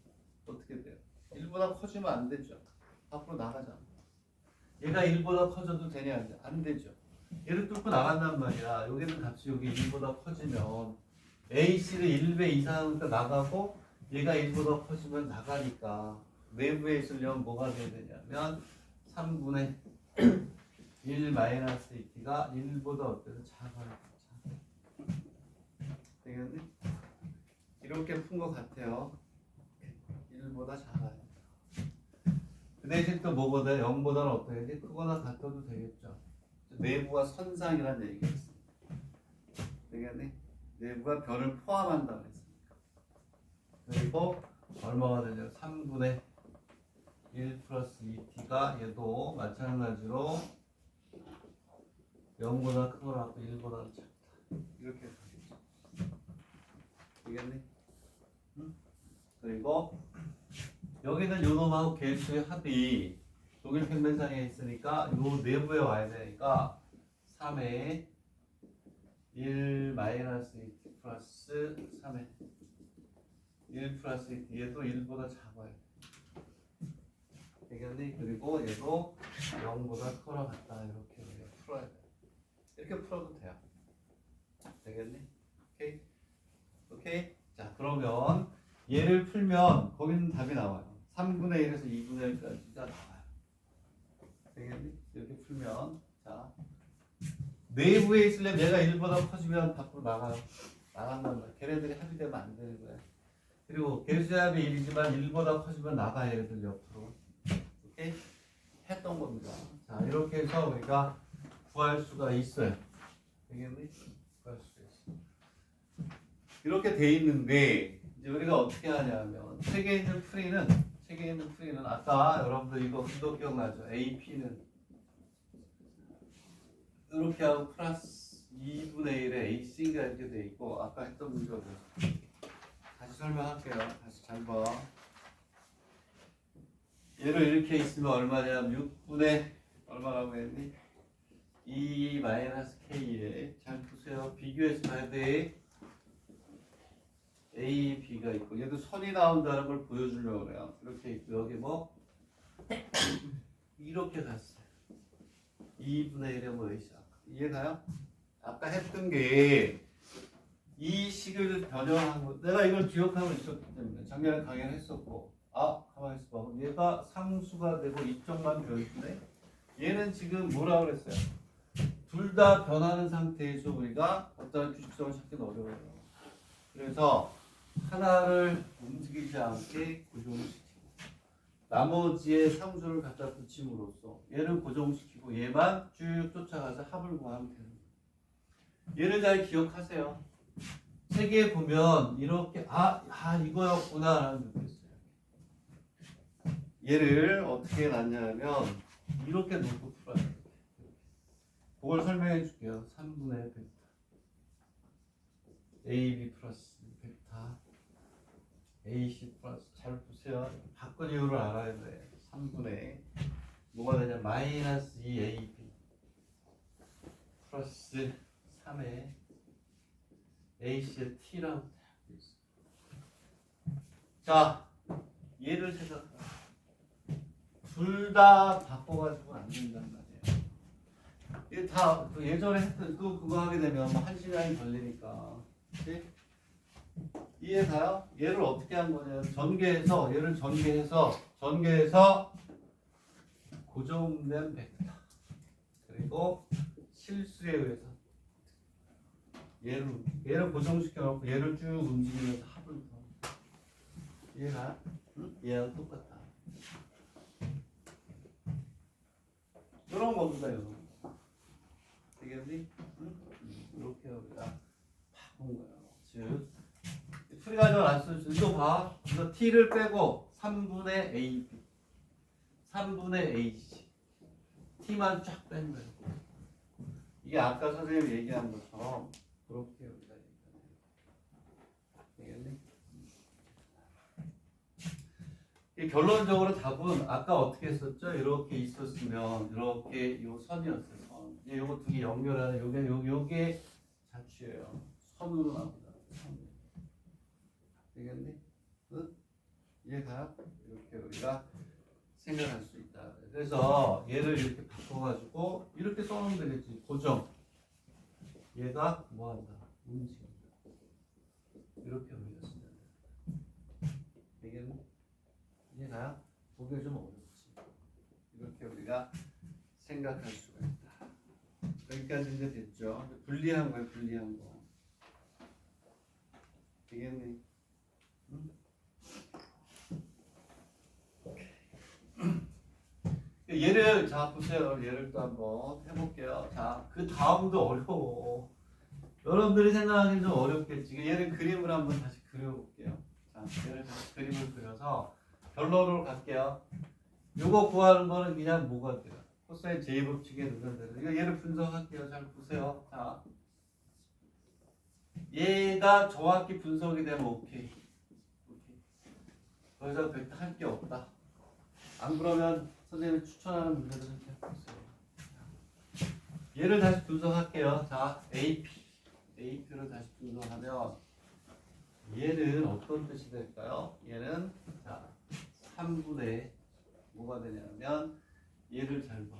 어떻게 돼요? 1보다 커지면 안 되죠. 앞으로 나가잖아. 얘가 1보다 커져도 되냐? 안 되죠. 얘를 뚫고 나간단 말이야. 여기는 값이 여기 1보다 커지면 AC를 1배 이상으로 나가고 얘가 1보다 커지면 나가니까 내부에 있으려면 뭐가 돼야 되냐면 3분의 1 마이너스 2t가 1보다 어때서 작아요. 되겠니? 이렇게 푼 것 같아요. 1보다 작아요. 그 대신 또 뭐보다 0보다는 어떻게 크거나 같아도 되겠죠. 내부가 선상이라는 얘기였어요. 되겠니? 내부가 변을 포함한다고 했으니까. 그리고 얼마가 되냐? 3분의 1 플러스 2t가 얘도 마찬가지로 0보다 크거나 같고 1보다 작다. 이렇게 되겠죠. 되겠니? 응? 그리고 여기는 요 놈하고 개수의 합이 독일 평면상에 있으니까 요 내부에 와야 되니까 3의 1 마이너스 2t 플러스 3의 1 플러스 2t 얘도 1보다 작아요. 되겠니? 그리고 얘도 0보다 커라 같다. 이렇게 풀어야 돼. 이렇게 풀어도 돼요. 되겠니? 오케이? 오케이? 자, 그러면 얘를 풀면 거기는 답이 나와요. 3분의 1에서 2분의 1까지가 나와요. 되겠니? 이렇게 풀면 자 내부에 있으려면 얘가 1보다 커지면 밖으로 나가요. 나간단 말이야. 걔네들이 합의되면 안 되는 거야. 그리고 개수의 합이 1이지만 1보다 커지면 나가 얘네들 옆으로. 오케이? 했던 겁니다. 자, 이렇게 해서 우리가 구할 수가 있어요. 되겠니? 구할 수가 있어. 이렇게 돼 있는데 이제 우리가 어떻게 하냐면 책에 있는 풀이는 아까 여러분들 이거 또 기억나죠? AP는 이렇게 하고 플러스 2분의 1에 AC가 이렇게 돼 있고 아까 했던 문제거든. 다시 설명할게요. 다시 잘 봐. 얘를 이렇게 있으면 얼마냐면 6분의 얼마라고 했니? 2 마이너스 K에 잘 보세요. 비교해서 봐야 돼. A, B가 있고 얘도 선이 나온다는 걸 보여주려고 그래요. 이렇게 있고 여기 뭐 이렇게 갔어요. 2분의 1에 뭐 AC 이해가요? 아까 했던 게 이 식을 변형한 거 내가 이걸 기억하고 있었기 때문에 작년에 강의를 했었고 가만히 있어봐. 얘가 상수가 되고 이쪽만 변수네. 얘는 지금 뭐라고 그랬어요? 둘 다 변하는 상태에서 우리가 어떤 규칙성을 찾기는 어려워요. 그래서 하나를 움직이지 않게 고정시키고 나머지의 상수를 갖다 붙임으로써 얘를 고정시키고 얘만 쭉 쫓아가서 합을 구하면 되는 거예요. 얘를 잘 기억하세요. 책에 보면 이렇게 이거였구나 라는 것도 있어요. 얘를 어떻게 놨냐면 이렇게 놓고 풀어야 돼요. 그걸 설명해 줄게요. 3분의 벡터 AB 플러스 벡터 AC 플러스 잘 보세요. 바꾼 이유를 알아야 돼. 3분의 뭐가 되냐 마이너스 2AB 플러스 3의 AC의 T라고 되어 있어. 자, 얘를 생각해. 둘 다 바꿔가지고 안 된단 말이에요. 이게 다 예전에 했던 또 그거 하게 되면 뭐 1시간이 걸리니까. 그치? 이해가요? 얘를 어떻게 한 거냐면 얘를 전개해서 고정된 벡터 그리고 실수에 의해서 얘를 고정시켜 놓고 얘를 쭉 움직이면서 합을 더. 이해가? 응? 얘랑 똑같다. 이런 겁니다, 여러분. 되겠니? 응? 이렇게 우리가 바꾼 거예요. 즉, 풀이 가져왔을 때 이거 봐. 이거 t를 빼고 3분의 ab, 3분의 ac, t만 쫙 뺀 거예요. 이게 아까 선생님이 얘기한 것처럼 그렇게 우리가 얘기하는 거예요. 되겠니? 이 결론적으로 답은 아까 어떻게 했었죠? 이렇게 있었으면 이렇게 요 선이었어요. 선. 이제 요거 두 개 연결하는 요게 자취예요. 선으로 나온다. 선. 되겠니? 응? 이해가? 이렇게 우리가 생각할 수 있다. 그래서 얘를 이렇게 바꿔가지고 이렇게 써놓으면 되겠지. 고정. 얘가 뭐한다? 움직인다. 이렇게 우리가 쓰면 돼. 되겠니? 이해가요? 보기 좀 어렵지. 이렇게 우리가 생각할 수가 있다. 여기까지 이제 됐죠. 분리한 거예요. 분리한 거. 되겠니? 응? 얘를 자 보세요. 얘를 또 한번 해볼게요. 자, 그 다음도 어려워. 여러분들이 생각하기는 좀 어렵겠지. 얘를 그림을 한번 다시 그려볼게요. 자, 얘를 다시 그림을 그려서 결론으로 갈게요. 요거 구하는 거는 그냥 뭐가 돼요? 코사인 제곱칙에 넣는 대로. 이거 얘를 분석할게요. 잘 보세요. 자, 얘가 정확히 분석이 되면 오케이. 더 이상 벡터 할 게 없다. 안 그러면 선생님이 추천하는 문제를 좀 해보세요. 얘를 다시 분석할게요. 자, AP를 다시 분석하면 얘는 어떤 뜻이 될까요? 얘는 자 3분의 뭐가 되냐면 얘를 잘 봐.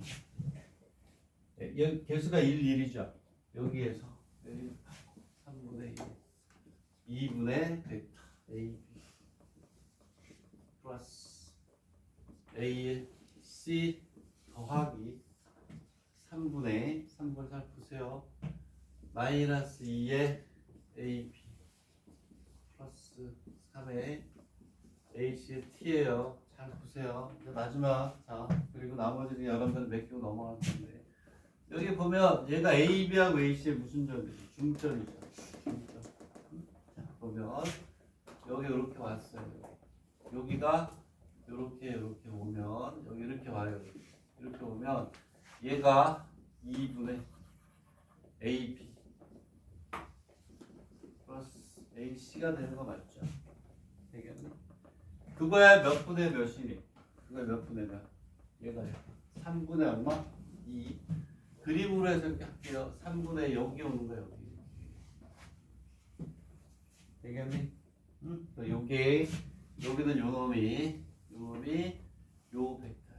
개수가 1, 1이죠. 여기에서 3분의 1 2분의 벡터 AB 플러스 AC 더하기 3분의 잘 보세요. 마이너스 2의 AB 플러스 3의 AC의 T예요. 잘 보세요. 이제 마지막 자 그리고 나머지는 여러분들 맡기고 넘어갈 건데 여기 보면 얘가 AB하고 AC의 무슨 점이죠? 중점이죠. 중점. 자 보면 여기 이렇게 왔어요. 여기가 이렇게 오면 여기 이렇게 와요. 이렇게 오면 얘가 2분의 AB 플러스 AC가 되는 거 맞죠? 되겠네. 그거야 몇 분의 몇이니? 그거야 몇 분의 몇? 얘가요. 3분의 얼마? 2. 그림으로 해서 이렇게 할게요. 3분의 여기 오는 거야 여기. 되겠니? 응? 요게 여기는 요 놈이 요 벡터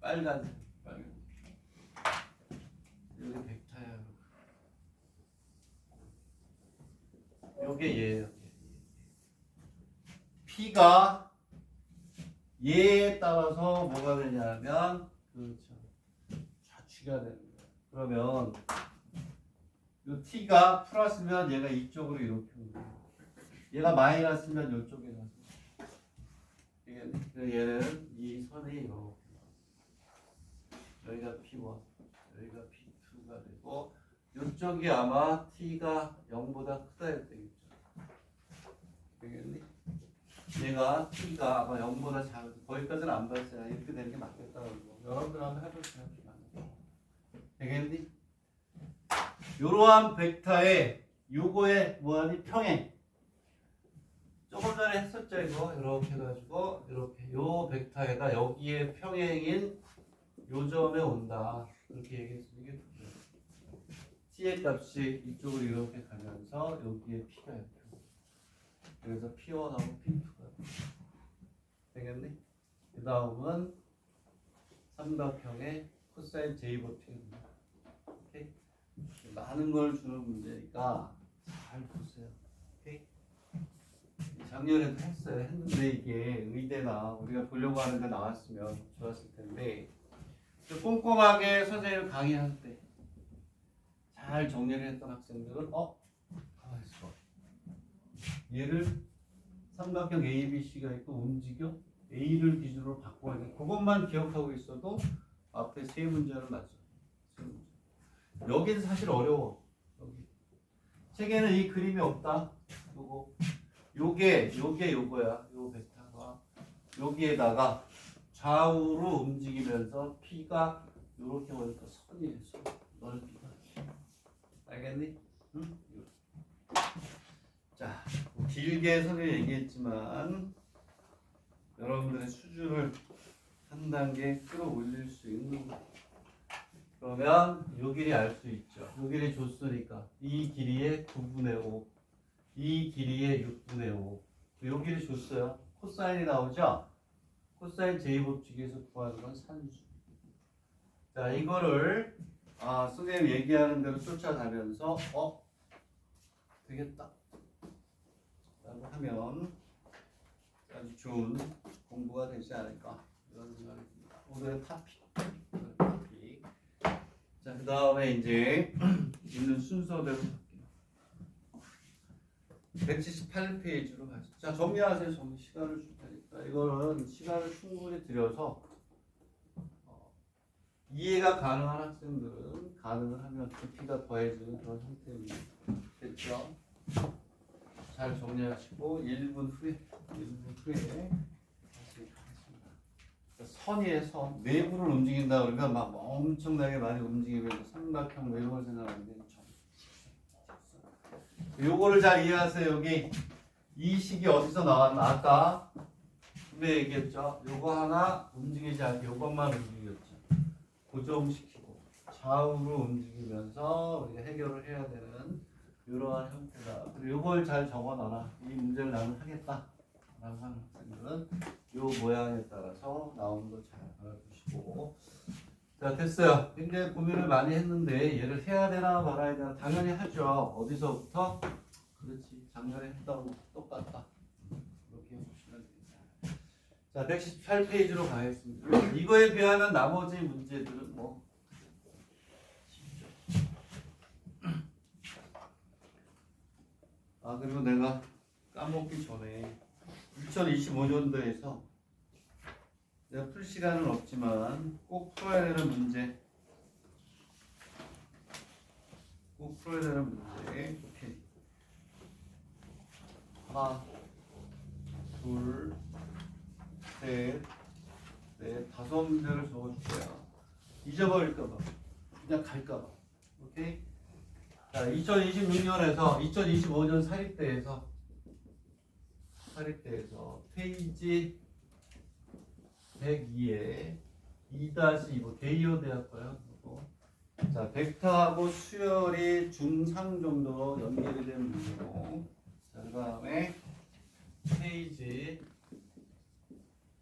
빨간색 여기 벡터야. 요게 얘예요. P가 얘에 따라서 뭐가 되냐면 그렇죠. 좌취가 되는 거예요. 그러면 요 T가 플러스면 얘가 이쪽으로 이렇게 오는 거예요. 얘가 마이너스면 이쪽에 가서 얘는 이 선이 이렇게 여기가 P1 여기가 P2가 되고 이쪽이 아마 T가 0보다 크다 해야 되겠죠. 되겠니? 얘가 T가 아마 0보다 작은 거기까지는 안 봤어요. 이렇게 되는 게 맞겠다고 여러분들 한번 해보세요. 되겠니? 이러한 벡터의 요거의 뭐하니 평행 조금 전에 했었죠. 이거 이렇게 해가지고 이렇게 요 벡터에다 여기에 평행인 요 점에 온다 이렇게 얘기했어요. 이게 T의 값이 이쪽으로 이렇게 가면서 여기에 P가 이렇게 그래서 P1하고 P2가 되겠니? 그 다음은 삼각형의 코사인 제이버팅입니다. 오케이? 많은 걸 주는 문제니까 잘 보세요. 오케이? 작년에도 했어요. 했는데 이게 의대나 우리가 보려고 하는 거 나왔으면 좋았을 텐데 꼼꼼하게 선생님 강의할 때 잘 정리를 했던 학생들은 가만히 있어. 얘를 삼각형 ABC가 있고 움직여 A를 기준으로 바꿔야 돼. 그것만 기억하고 있어도 앞에 세 문제는 맞죠. 세 문제. 여기는 사실 어려워. 여기 책에는 이 그림이 없다. 요게 요거야. 요 벡터가 여기에다가 좌우로 움직이면서 P가 요렇게 오니까 선이 됐어. 넓이가. 알겠니? 응? 자, 길게 선을 얘기했지만 여러분 여러분들의 수준을 한 단계 끌어올릴 수 있는 거예요. 그러면 요 길이 알 수 있죠. 요 길이 줬으니까 이 길이의 9분의 5, 이 길이의 6분의 5. 요 길이 줬어요. 코사인이 나오죠? 코사인 제2법칙에서 구하는 건 산수. 자, 이거를 선생님 얘기하는 대로 쫓아가면서 되겠다 라고 하면 아주 좋은 공부가 되지 않을까 이런 생각이 듭니다. 오늘의 토픽. 자, 그 다음에 이제 있는 순서대로 178페이지로 가시죠. 자, 정리하세요. 시간을 줄 테니까. 이거는 시간을 충분히 들여서 이해가 가능한 학생들은 가능을 하면 깊이가 더해지는 그런 형태입니다. 됐죠? 잘 정리하시고 1분 후에 다시 하겠습니다. 선이에요. 선. 내부를 움직인다 그러면 막 엄청나게 많이 움직이면서 삼각형 뭐 이런 걸 생각하는데 요거를 잘 이해하세요. 여기 이 식이 어디서 나왔나? 아까 분명히 얘기했죠. 요거 하나 움직이지 않게 요것만 움직였죠. 고정시키고 좌우로 움직이면서 우리가 해결을 해야 되는 이러한 형태다. 그리고 요걸 잘 적어놔라. 이 문제를 나는 하겠다 라고 하는 학생들은 요 모양에 따라서 나오는 거 잘 알아두시고. 자, 됐어요. 굉장히 고민을 많이 했는데 얘를 해야 되나 말아야 되나 당연히 하죠. 어디서부터? 그렇지, 작년에 했다고 똑같다. 그렇게 해보시면 됩니다. 자, 118페이지로 가겠습니다. 이거에 비하면 나머지 문제들은 뭐 쉽죠. 그리고 내가 까먹기 전에 2025년도에서 내가 풀 시간은 없지만 꼭 풀어야 되는 문제, 이렇게 하나, 둘, 셋, 넷, 5문제를 적어줄게요. 잊어버릴까봐, 그냥 갈까봐. 오케이? 자, 2026년에서 2025년 사립대에서 페이지 102에 2-2 대이오 대학 거요. 자, 벡터하고 수열이 중상 정도로 연결이 된 문제고, 자, 그 다음에 페이지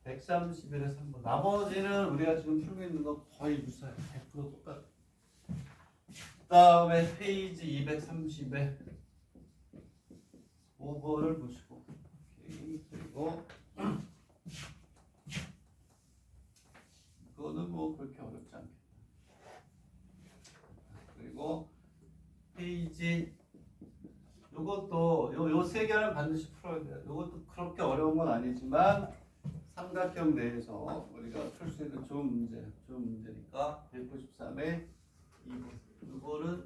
131에 3번. 나머지는 우리가 지금 풀고 있는 거 거의 유사해요. 100% 똑같아요. 그 다음에 페이지 230에 5번을 보시고, 오케이. 그리고 이거는 뭐 그렇게 어렵지 않겠다. 그리고 페이지 요것도 요 세 개는 반드시 풀어야 돼요. 요것도 그렇게 어려운 건 아니지만 삼각형 내에서 우리가 풀 수 있는 좋은 문제니까 193에 2번. 이거는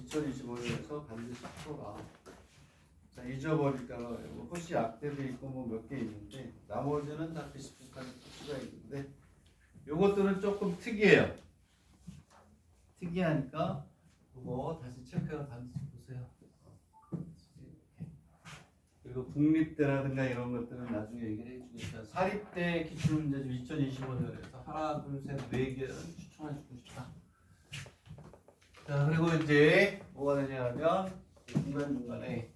2025년에서 반드시 풀어라. 자, 잊어버릴까봐 뭐 혹시 약대도 있고 뭐 몇 개 있는데 나머지는 다 비슷비슷하게 풀 수가 있는데 요것들은 조금 특이해요. 특이하니까 그거 다시 체크해서 반드시 보세요. 그리고 국립대라든가 이런 것들은 나중에 얘기를 해주니까 사립대 기출문제집 2025년에서 하나, 둘, 셋, 4개를 추천해주고 싶다. 자, 그리고 이제 뭐가 되냐면 중간중간에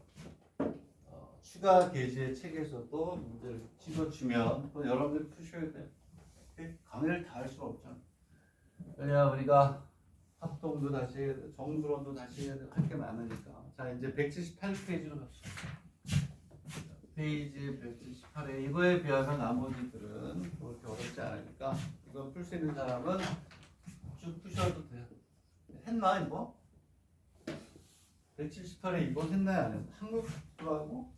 추가 게시의 책에서도 문제를 찍어주면 또 여러분들이 푸셔야 돼요. 강의를 다 할 수는 없잖아. 왜냐면 우리가 합동도 다시 해야 돼, 정수론도 다시 해야 돼, 할 게 많으니까. 자, 이제 178페이지로 갑시다. 페이지 178에 이거에 비하면 나머지들은 그렇게 어렵지 않으니까 이거 풀 수 있는 사람은 쭉 푸셔도 돼요. 했나 이거? 178에 이거 했나요? 안 했나? 한국 들어가고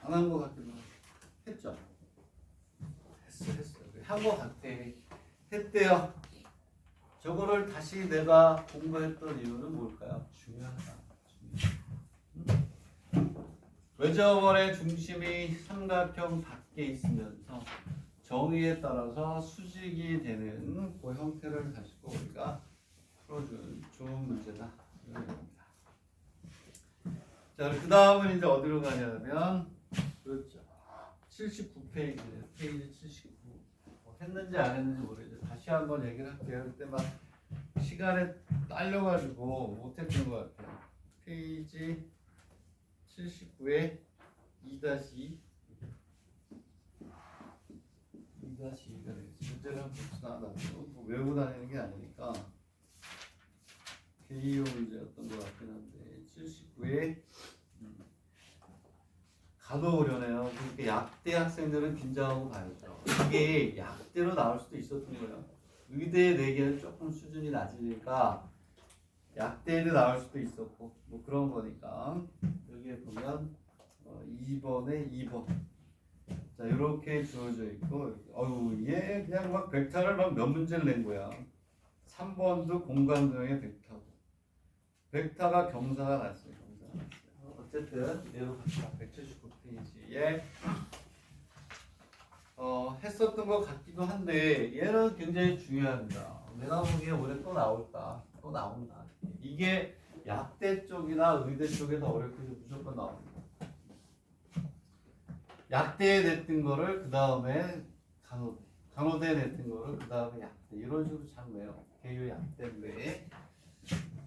안 한 것 같기도 하고. 했죠? 했어. 한 것 같아. 했대요. 저거를 다시 내가 공부했던 이유는 뭘까요? 중요하다. 외접원의 중심이 삼각형 밖에 있으면서 정의에 따라서 수직이 되는 그 형태를 가지고 우리가 풀어주는 좋은 문제다. 자, 그 다음은 이제 어디로 가냐면 그렇죠. 79페이지, 페이지 79. 뭐 했는지 안 했는지 모르겠어요. 다시 한번 얘기를 할게요. 그때 막 시간에 딸려가지고 못했던 것 같아요. 페이지 79에 2-2. 2-2가 되겠어요. 문제를 한번 봅시다. 뭐 외우고 다니는 게 아니니까. 개요 문제였던 것 같긴 한데 79에 가도 어려네요. 그러니까 약대 학생들은 긴장하고 가야죠. 이게 약대로 나올 수도 있었던 거예요. 의대 4개는 조금 수준이 낮으니까 약대로 나올 수도 있었고 뭐 그런 거니까 여기에 보면 2번에 2번 자 이렇게 주어져 있고 얘 그냥 막 벡터를 막 몇 문제를 낸 거야. 3번도 공간도형의 벡터고 벡터가 경사가 났어요. 경사가 났어요. 어쨌든 얘로 갑시다. 179페이지에 했었던 것 같기도 한데 얘는 굉장히 중요합니다. 내가 보기에 올해 또 나올까? 또 나온다. 이게 약대 쪽이나 의대 쪽에서 어렵게 무조건 나옵니다. 약대에 냈던 거를 그 다음에 간호대, 간호대에 냈던 거를 그 다음에 약대 이런 식으로 잘 외요. 개요 약대인데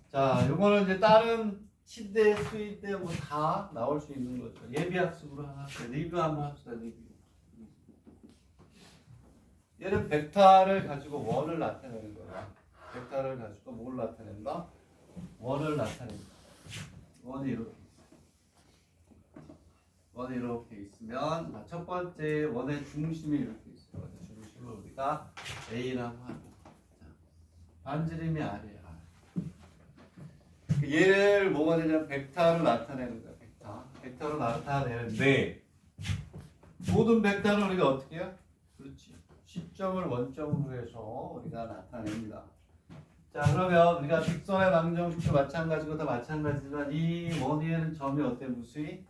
자, 요거는 이제 다른 치대, 수의대 뭐 다 나올 수 있는 거죠. 예비학습으로 하나 리뷰 한번 합시다. 리뷰. 얘는 벡터를 가지고 원을 나타내는 거야. 벡터를 가지고 뭘 나타낸다? 원을 나타낸다. 원이 이렇게 있으면 첫 번째 원의 중심이 이렇게 있어요. 원의 중심을 우리가 A라고 합니다. 반지름이 R이에요. 얘를 뭐가 되냐면 벡터로 나타내는 거야. 벡터로 나타내는데 모든 벡터는 우리가 어떻게 해요? 그렇지. 시점을 원점으로 해서 우리가 나타냅니다. 자 그러면 우리가 직선의 방정식도 마찬가지고 다 마찬가지지만 이 원위에는 점이 어때? 무수히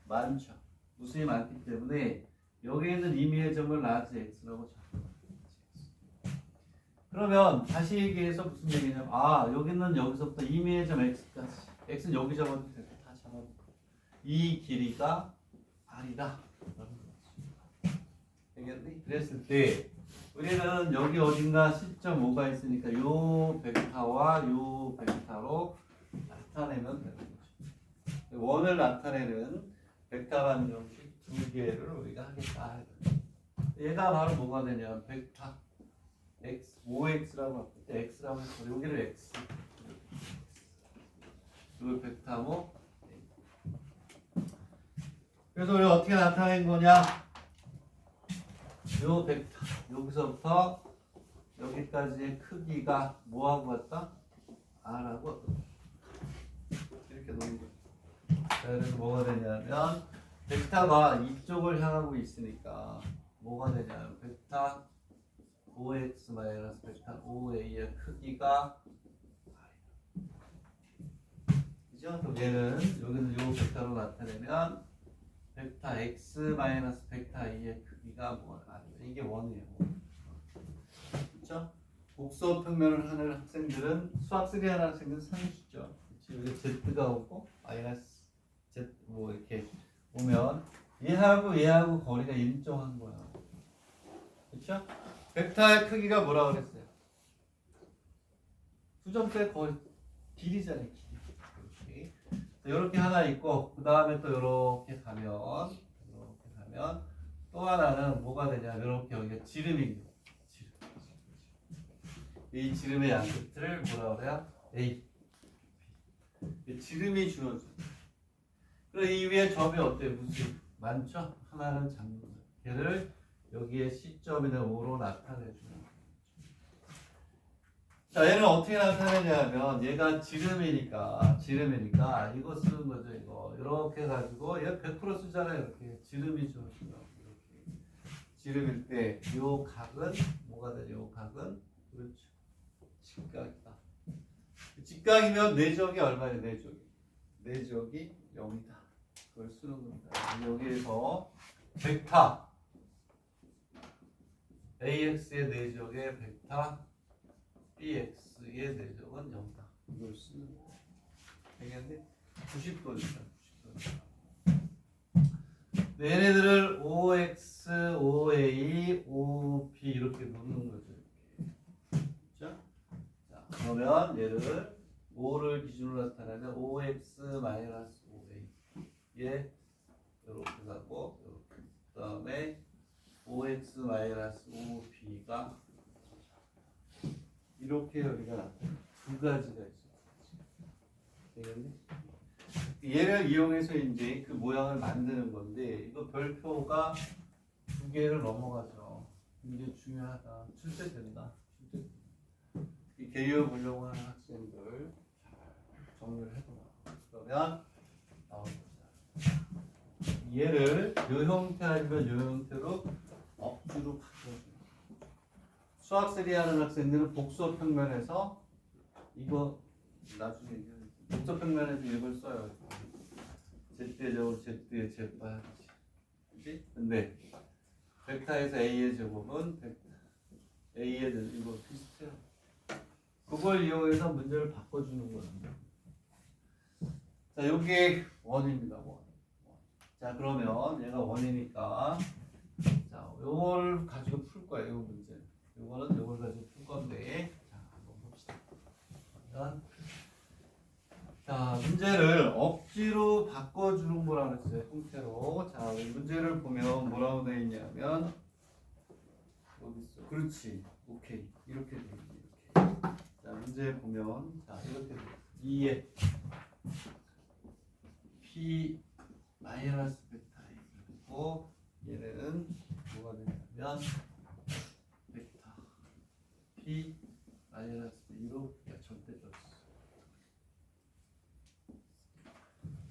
많죠. 무수히 많기 때문에 여기에 있는 임의의 점을 나한테 x라고 잡아요. 그러면 다시 얘기해서 무슨 얘기냐면 여기는 여기서부터 임의의 점 x까지 x는 여기 잡아도 돼요. 다 잡아도 이 길이가 r이다. 되겠니? 그랬을 때 우리는 여기 어딘가 시점 5가 있으니까 요 벡터와 요 벡터로 나타내면 되는 거죠. 원을 나타내는 벡터 방정식 두 개를 우리가 하겠다. 얘가 바로 뭐가 되냐면 벡터 x, 5x라고 할 때 x라고 해서 여기를 x 요 벡터모. 그래서 우리가 어떻게 나타낸 거냐? 요 벡터 여기서부터 여기까지의 크기가 뭐하고 같다? r하고 이렇게 놓은 거예요. 그래서 뭐가 되냐면 벡터가 이쪽을 향하고 있으니까 뭐가 되냐면 벡터 5x 마이너스 벡터 5a의 크기가 그죠? 그럼 얘는 여기는 요 벡터로 나타내면 벡터 x 마이너스 벡터 a의 크기가 뭐가 이게 원이에요. 그렇죠? 곡선 평면을 하는 학생들은 수학 3 하는 학생들은 상수죠. 여기 z가 오고 마이너스 z 뭐 이렇게 오면 얘하고 거리가 일정한 거야. 그렇죠? 벡터의 크기가 뭐라고 그랬어요? 수점대 거리 길이잖아요. 길이. 이렇게 하나 있고 그 다음에 또 이렇게 가면 또 하나는 뭐가 되냐? 이렇게 여기가 지름이 이 지름의 양끝을 뭐라 그래요? A. 지름이 주어져. 그리고 이 위에 점이 어때요? 무슨 많죠? 하나는 작은 거. 걔를 여기에 시점이나 5로 나타내주는 거예요. 자, 얘는 어떻게 나타내냐면 얘가 지름이니까 이거 쓰는 거죠. 이거 이렇게 해가지고 얘 100% 쓰잖아요. 이렇게 지름이 주어져요. 이렇게 지름일 때 요 각은 뭐가 되죠? 요 각은 그렇죠. 직각이다. 직각이면 내적이 얼마예요? 내적이 0이다. 그걸 쓰는 겁니다. 여기에서 벡터 AX의 내적의 벡터 BX의 내적은 0이다. 이걸 쓰는 거예요. 되겠네? 90도입니다. 90도. 얘네들을 OX, OA, OP 이렇게 놓는 거죠. 그렇죠? 자, 그러면 얘를 O를 기준으로 나타내면 OX-OA 얘 이렇게 가고 이렇게 그 다음에 OX-OP가 이렇게 여기가 나타나 두 가지가 있어요. 되겠니? 얘를 이용해서 이제 그 모양을 만드는 건데 이거 별표가 두 개를 넘어가죠. 이게 중요하다. 출제 된다. 이 개요 보려고 하는 학생들 잘 정리를 해둬라. 그러면 나옵니다. 얘를 요 형태 아니면 요 형태로 억지로 바꿔줘요. 수학3 하는 학생들은 복수 평면에서 이거 나중에 복수 평면에서 이걸 써요. Z제곱으로 Z의 제곱 해야지. 그치? 근데 벡터에서 A의 제곱은 벡터 A의 제곱 이거 비슷해요. 그걸 이용해서 문제를 바꿔주는 거예요. 자, 요게 원입니다. 원. 자, 그러면 얘가 원이니까 자, 요걸 가지고 풀 거예요. 요 문제. 요거는 요걸 가지고 풀 건데 자, 한번 봅시다. 그러면 자, 문제를 억지로 바꿔주는 거라고 했어요. 형태로. 자, 문제를 보면 뭐라고 되어 있냐면 여기 있어. 그렇지. 오케이. 이렇게 돼 있네. 이렇게. 자, 문제 보면 자, 이렇게 돼 있어. 2에 P 마이너스 베타 그리고 얘는 뭐가 되냐면 베타 P 마이너스 이렇게 절대적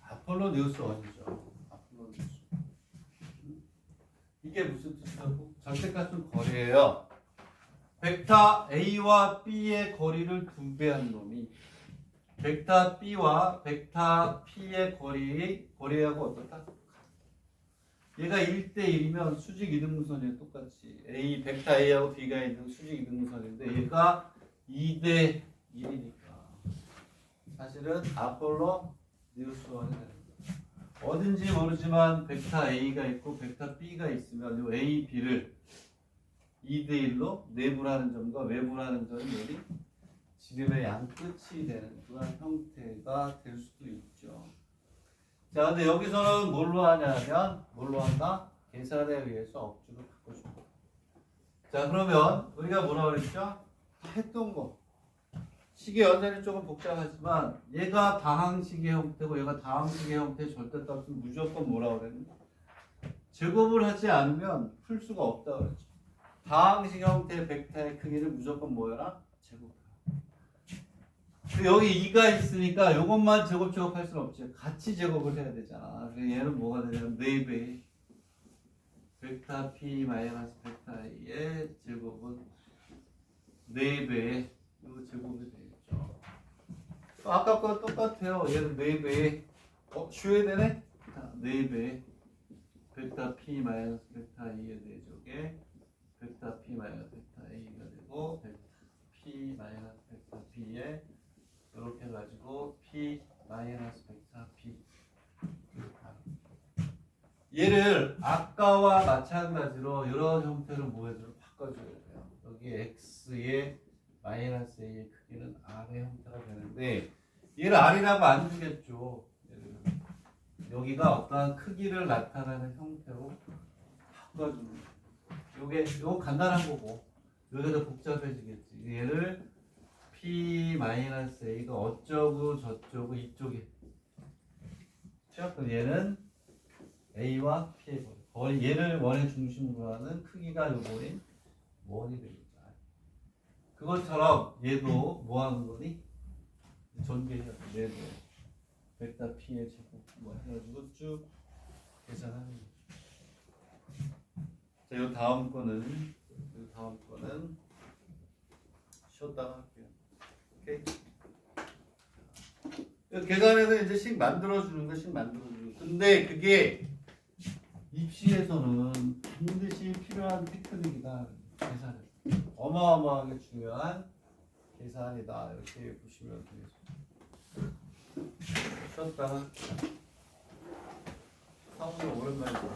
아폴로니우스 원이죠. 아폴로니우스. 이게 무슨 뜻이라고? 절대값은 거리예요. 벡터 A와 B의 거리를 2배한 놈이 벡터 B와 벡터 P의 거리하고 어떻다? 얘가 1대1이면 수직 이등분선이에요. 똑같이 벡터 A하고 B가 있는 수직 이등분선인데 얘가 2대1이니까 사실은 아폴로 뉴스원이 되는 거예요. 어딘지 모르지만 벡터 A가 있고 벡터 B가 있으면 이 A, B를 2대1로 내부라는 점과 외부라는 점이 여기 지름의 양 끝이 되는 그런 형태가 될 수도 있죠. 자, 근데 여기서는 뭘로 하냐면 뭘로 한다? 계산에 의해서 억지로 바꿔준다. 자, 그러면 우리가 뭐라고 그랬죠? 했던 거. 식의 연산이 조금 복잡하지만 얘가 다항식의 형태고 얘가 다항식의 형태의 절대값은 무조건 뭐라고 그랬는데 제곱을 하지 않으면 풀 수가 없다고 그랬죠. 다항식 형태의 벡터의 크기를 무조건 뭐여라? 제곱. 여기 2가 있으니까 이것만 제곱할 수는 없지. 같이 제곱을 해야 되잖아. 그래서 얘는 뭐가 되냐면 4배 벡터 P 마이너스 벡터 A의 제곱은 4배 이 제곱이 되겠죠. 아까 거 똑같아요. 얘는 4배 쉬어야 되네? 자, 4배 벡터 P 마이너스 벡터 A의 4제곱에 벡터 P 마이너스 벡터 A가 되고 벡터 P 마이너스 벡터 B의 이렇게 해가지고 P 마이너스 벡터 P 얘를 아까와 마찬가지로 이런 형태로 뭐해도 바꿔줘야 돼요. 여기 X의 마이너스 A의 크기는 R의 형태가 되는데 얘를 R이라고 안 주겠죠. 여기가 어떠한 크기를 나타내는 형태로 바꿔주는 거예요. 요거 간단한 거고 여기가 더 복잡해지겠지. 얘를 P-A가 어쩌고 저쩌고 이쪽에 그럼 얘는 A와 P의 거리 얘를 원의 중심으로 하는 크기가 요거인 원이 되겠죠. 그것처럼 얘도 뭐 하는 거니? 전개해야 돼. 얘도 벡터 P의 제곱 뭐 해가지고 쭉 계산하는 거죠. 자, 요 다음 거는 쉬었다가 할게요. 오케이. 계산해서 이제 식 만들어주는 거. 근데 그게 입시에서는 반드시 필요한 테크닉이다. 계산은 어마어마하게 중요한 계산이다. 이렇게 보시면 되겠습니다. 쉬었다가 4분의 5를 말고